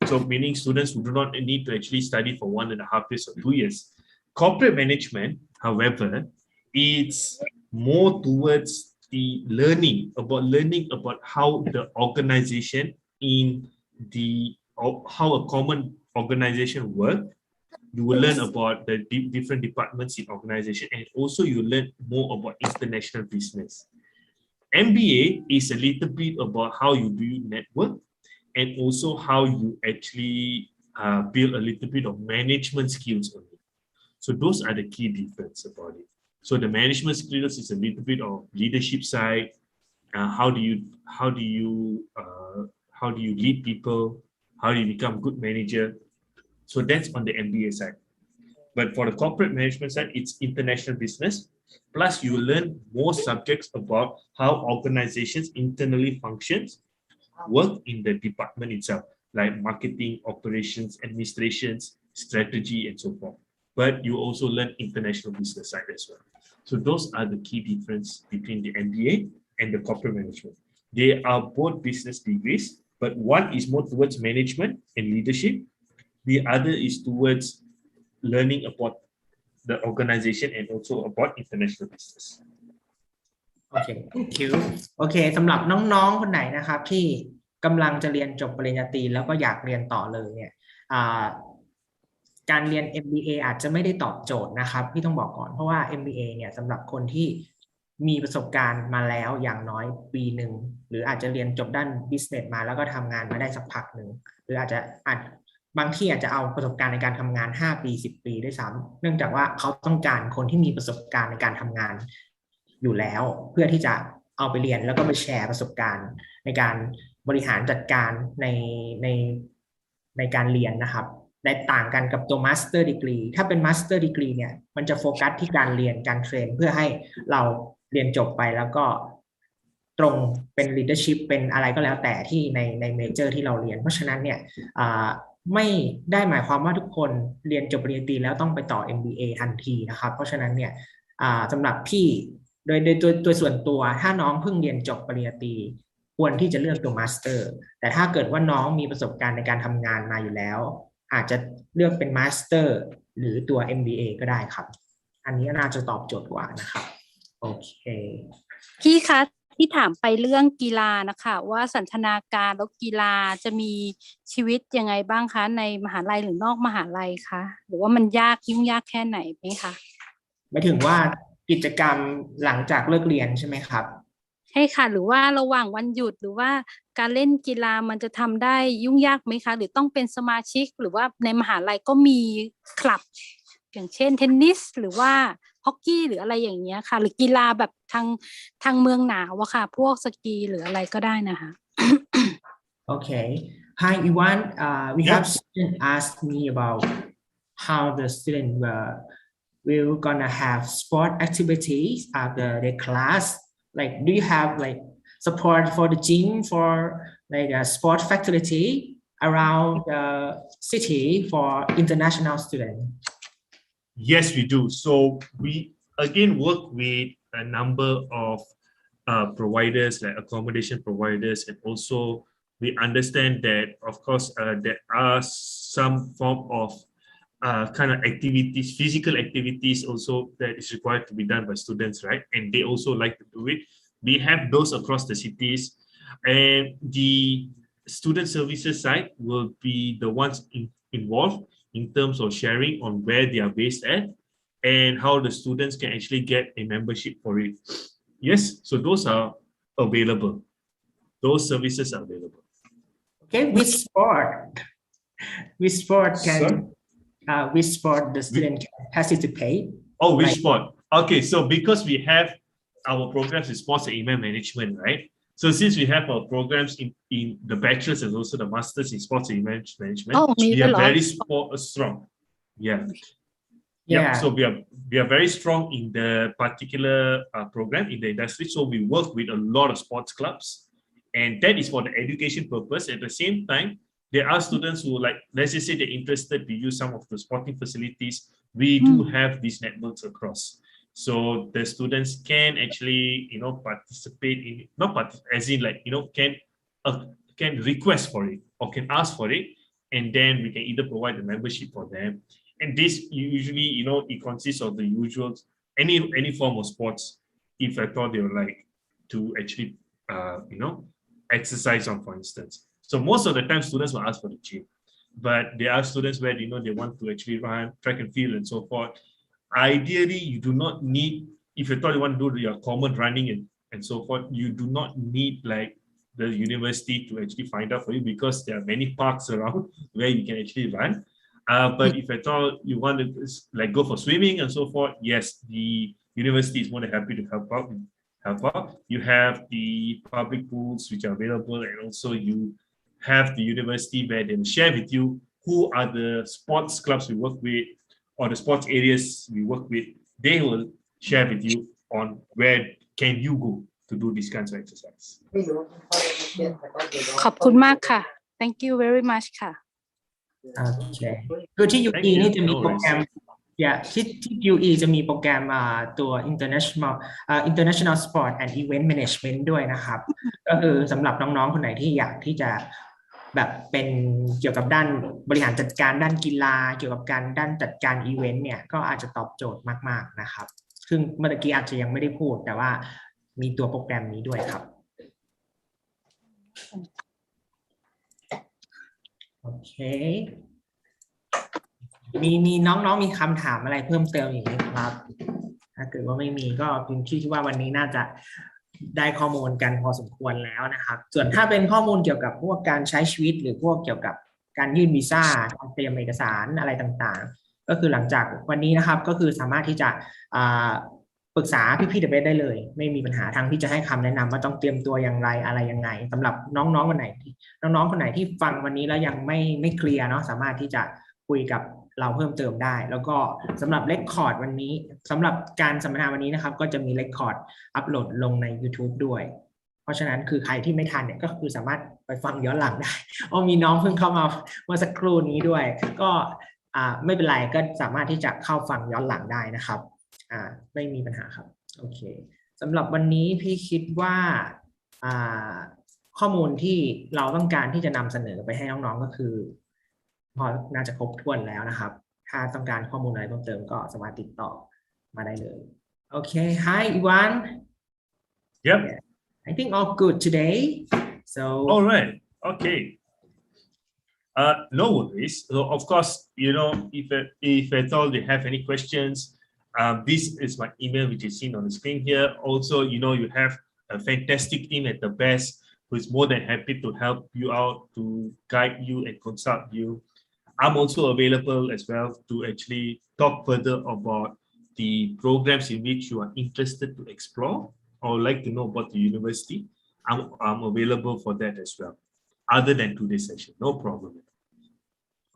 So meaning students who do not need to actually study for 1.5 years or 2 years. Corporate management, however, it's more towards the learning about how the organization in how a common organization work. You will learn about the different departments in organization, and also you learn more about international business. MBA is a little bit about how you do network and also how you actually build a little bit of management skills on it. So those are the key difference about it. So the management skills is a little bit of leadership side. How do you lead people? How do you become good manager? So that's on the MBA side. But for the corporate management side, it's international business. Plus, you learn more subjects about how organizations internally functions, work in the department itself, like marketing, operations, administrations, strategy, and so forth. But you also learn international business side as well. So those are the key difference between the MBA and the corporate management. They are both business degrees, but one is more towards management and leadership. The other is towards learning about the organization and also about international business. โอเค thank you โอเคสำหรับน้องๆคนไหนนะครับที่กำลังจะเรียนจบปริญญาตรีแล้วก็อยากเรียนต่อเลยเนี่ยการเรียน MBA อาจจะไม่ได้ตอบโจทย์นะครับพี่ต้องบอกก่อนเพราะว่า MBA เนี่ยสำหรับคนที่มีประสบการณ์มาแล้วอย่างน้อยปีหนึ่งหรืออาจจะเรียนจบด้าน business มาแล้วก็ทำงานมาได้สักพักหนึ่งหรืออาจบางที่อาจจะเอาประสบการณ์ในการทำงาน5 ปี 10 ปีด้วยซ้ำเนื่องจากว่าเขาต้องการคนที่มีประสบการณ์ในการทำงานอยู่แล้วเพื่อที่จะเอาไปเรียนแล้วก็ไปแชร์ประสบการณ์ในการบริหารจัดการในการเรียนนะครับแต่ต่างกันกับตัว Master Degree ถ้าเป็น Master Degree เนี่ยมันจะโฟกัสที่การเรียนการเทรนเพื่อให้เราเรียนจบไปแล้วก็ตรงเป็น leadership เป็นอะไรก็แล้วแต่ที่ในเมเจอร์ที่เราเรียนเพราะฉะนั้นเนี่ยไม่ได้หมายความว่าทุกคนเรียนจบปริญญาตรีแล้วต้องไปต่อ MBA ทันทีนะครับเพราะฉะนั้นเนี่ยสำหรับพี่โดยส่วนตัวถ้าน้องเพิ่งเรียนจบปริญญาตรีควรที่จะเลือกตัว Master แต่ถ้าเกิดว่าน้องมีประสบการณ์ในการทำงานมาอยู่แล้วอาจจะเลือกเป็น Master หรือตัว MBA ก็ได้ครับอันนี้น่าจะตอบโจทย์กว่านะครับโอเคพี่คะที่ถามไปเรื่องกีฬานะคะว่าสันทนาการแล้วกีฬาจะมีชีวิตยังไงบ้างคะในมหาลัยหรือนอกมหาลัยคะหรือว่ามันยุ่งยากแค่ไหนไหมคะหมายถึงว่ากิจกรรมหลังจากเลิกเรียนใช่ไหมครับใช่ค่ะหรือว่าระหว่างวันหยุดหรือว่าการเล่นกีฬามันจะทำได้ยุ่งยากไหมคะหรือต้องเป็นสมาชิกหรือว่าในมหาลัยก็มีคลับอย่างเช่นเทนนิสหรือว่าฮอกกี้หรืออะไรอย่างเงี้ยค่ะหรือกีฬาแบบทางเมืองหนาวอะค่ะพวกสกีหรืออะไรก็ได้นะคะ Okay. Hi Iwan. We have student asked me about how the student will gonna have sport activities after their class. Like, do you have like support for the gym for like a sport facility around the city for international students? Yes, we do. So we again work with a number of providers like accommodation providers, and also we understand that of course there are some form of kind of activities, physical activities also that is required to be done by students, right? And they also like to do it. We have those across the cities, and the student services side will be the ones involved in terms of sharing on where they are based at and how the students can actually get a membership for it. Yes, so those are available. Those services are available. Okay, which sport the student can participate? Oh, which sport? Okay, so because we have our programs in sports and event management, right? So since we have our programs in the bachelors and also the masters in sports and event management, we are very strong. Yeah. Yep. Yeah. So we are very strong in the particular program in the industry. So we work with a lot of sports clubs, and that is for the education purpose. At the same time, there are students who, like, let's just say they're interested to use some of the sporting facilities. We do have these networks across. So the students can actually, participate in, as in like, can request for it or can ask for it, and then we can either provide the membership for them. And this usually, it consists of the usual, any form of sports, if I thought they would like to actually, exercise on, for instance. So most of the time, students will ask for the gym, but there are students where, they want to actually run track and field and so forth. Ideally, you do not need, if you thought you want to do your common running and so forth, you do not need like the university to actually find out for you, because there are many parks around where you can actually run. But if at all you want to like go for swimming and so forth, yes, the university is more than happy to help out. You have the public pools which are available, and also you have the university where they will share with you who are the sports clubs we work with or the sports areas we work with. They will share with you on where can you go to do these kinds of exercise. ขอบคุณมากค่ะ thank you very much ค่ะ โอเคคือที่ UE นี่จะมีโปรแกรมที่ UE จะมีโปรแกรมตัว International Sport and Event Management ด้วยนะครับ ก็คือสำหรับน้องๆคนไหนที่อยากที่จะแบบเป็นเกี่ยวกับด้านบริหารจัดการด้านกีฬาเกี่ยวกับการด้านจัดการอีเวนต์เนี่ยก็อาจจะตอบโจทย์มากๆนะครับซึ่งเมื่อกี้อาจจะยังไม่ได้พูดแต่ว่ามีตัวโปรแกรมนี้ด้วยครับโอเคมีน้องๆมีคำถามอะไรเพิ่มเติมอีกไหมครับถ้าเกิดว่าไม่มีก็พิมพ์คิดว่าวันนี้น่าจะได้ข้อมูลกันพอสมควรแล้วนะครับส่วนถ้าเป็นข้อมูลเกี่ยวกับพวกการใช้ชีวิตหรือพวกเกี่ยวกับการยื่นวีซ่าการเตรียมเอกสารอะไรต่างๆก็คือหลังจากวันนี้นะครับก็คือสามารถที่จะปรึกษาพี่ๆเดอะเบสได้เลยไม่มีปัญหาทางที่จะให้คำแนะนำว่าต้องเตรียมตัวอย่างไรอะไรยังไงสำหรับน้องๆคนไหนที่ฟังวันนี้แล้วยังไม่เคลียร์เนาะสามารถที่จะคุยกับเราเพิ่มเติมได้แล้วก็สำหรับเรคคอร์ดวันนี้สำหรับการสัมมนาวันนี้นะครับก็จะมีเรคคอร์ดอัปโหลดลงใน YouTube ด้วยเพราะฉะนั้นคือใครที่ไม่ทันเนี่ยก็คือสามารถไปฟังย้อนหลังได้มีน้องเพิ่งเข้ามาเมื่อสักครู่นี้ด้วยก็ไม่เป็นไรก็สามารถที่จะเข้าฟังย้อนหลังได้นะครับไม่มีปัญหาครับโอเคสำหรับวันนี้พี่คิดว่าข้อมูลที่เราต้องการที่จะนำเสนอไปให้น้องๆก็คือพอน่าจะครบถ้วนแล้วนะครับถ้าต้องการข้อมูลอะไรเพิ่มเติมก็สามารถติดต่อมาได้เลยโอเค Hi Iwan. Yep. I think all good today. So. All right. Okay. No worries. So of course, if at all they have any questions, this is my email, which is seen on the screen here. Also, you have a fantastic team at the best who is more than happy to help you out, to guide you and consult you. I'm also available as well to actually talk further about the programs in which you are interested to explore or like to know about the university. I'm available for that as well. Other than today's session, no problem.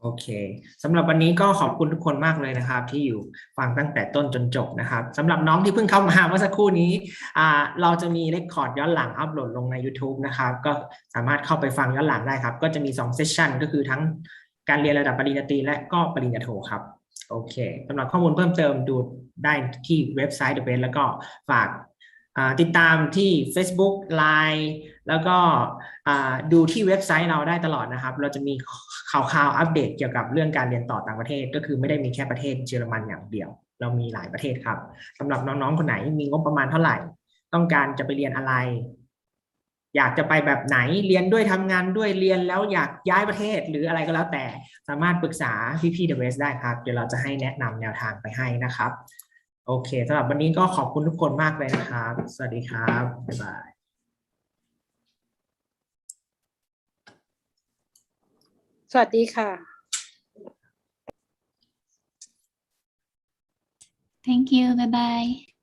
โอเคสำหรับวันนี้ก็ขอบคุณทุกคนมากเลยนะครับที่อยู่ฟังตั้งแต่ต้นจนจบนะครับสำหรับน้องที่เพิ่งเข้ามาเมื่อสักครู่นี้เราจะมีเรคคอร์ดย้อนหลังอัปโหลดลงใน YouTube นะครับก็สามารถเข้าไปฟังย้อนหลังได้ครับก็จะมี2เซสชันก็คือทั้งการเรียนระดับปริญญาตรีและก็ปริญญาโทครับโอเคสำหรับข้อมูลเพิ่มเติมดูได้ที่เว็บไซต์ The Best แล้วก็ฝากติดตามที่ Facebook Line แล้วก็ดูที่เว็บไซต์เราได้ตลอดนะครับเราจะมีข่าวอัปเดตเกี่ยวกับเรื่องการเรียนต่อต่างประเทศก็คือไม่ได้มีแค่ประเทศเยอรมันอย่างเดียวเรามีหลายประเทศครับสำหรับน้องๆคนไหนมีงบประมาณเท่าไหร่ต้องการจะไปเรียนอะไรอยากจะไปแบบไหนเรียนด้วยทำงานด้วยเรียนแล้วอยากย้ายประเทศหรืออะไรก็แล้วแต่สามารถปรึกษาพี่ๆ The Best ได้ครับเดี๋ยวเราจะให้แนะนำแนวทางไปให้นะครับโอเคสำหรับวันนี้ก็ขอบคุณทุกคนมากเลยนะครับสวัสดีครับบ๊ายบาย สวัสดีค่ะ Thank you. Bye bye.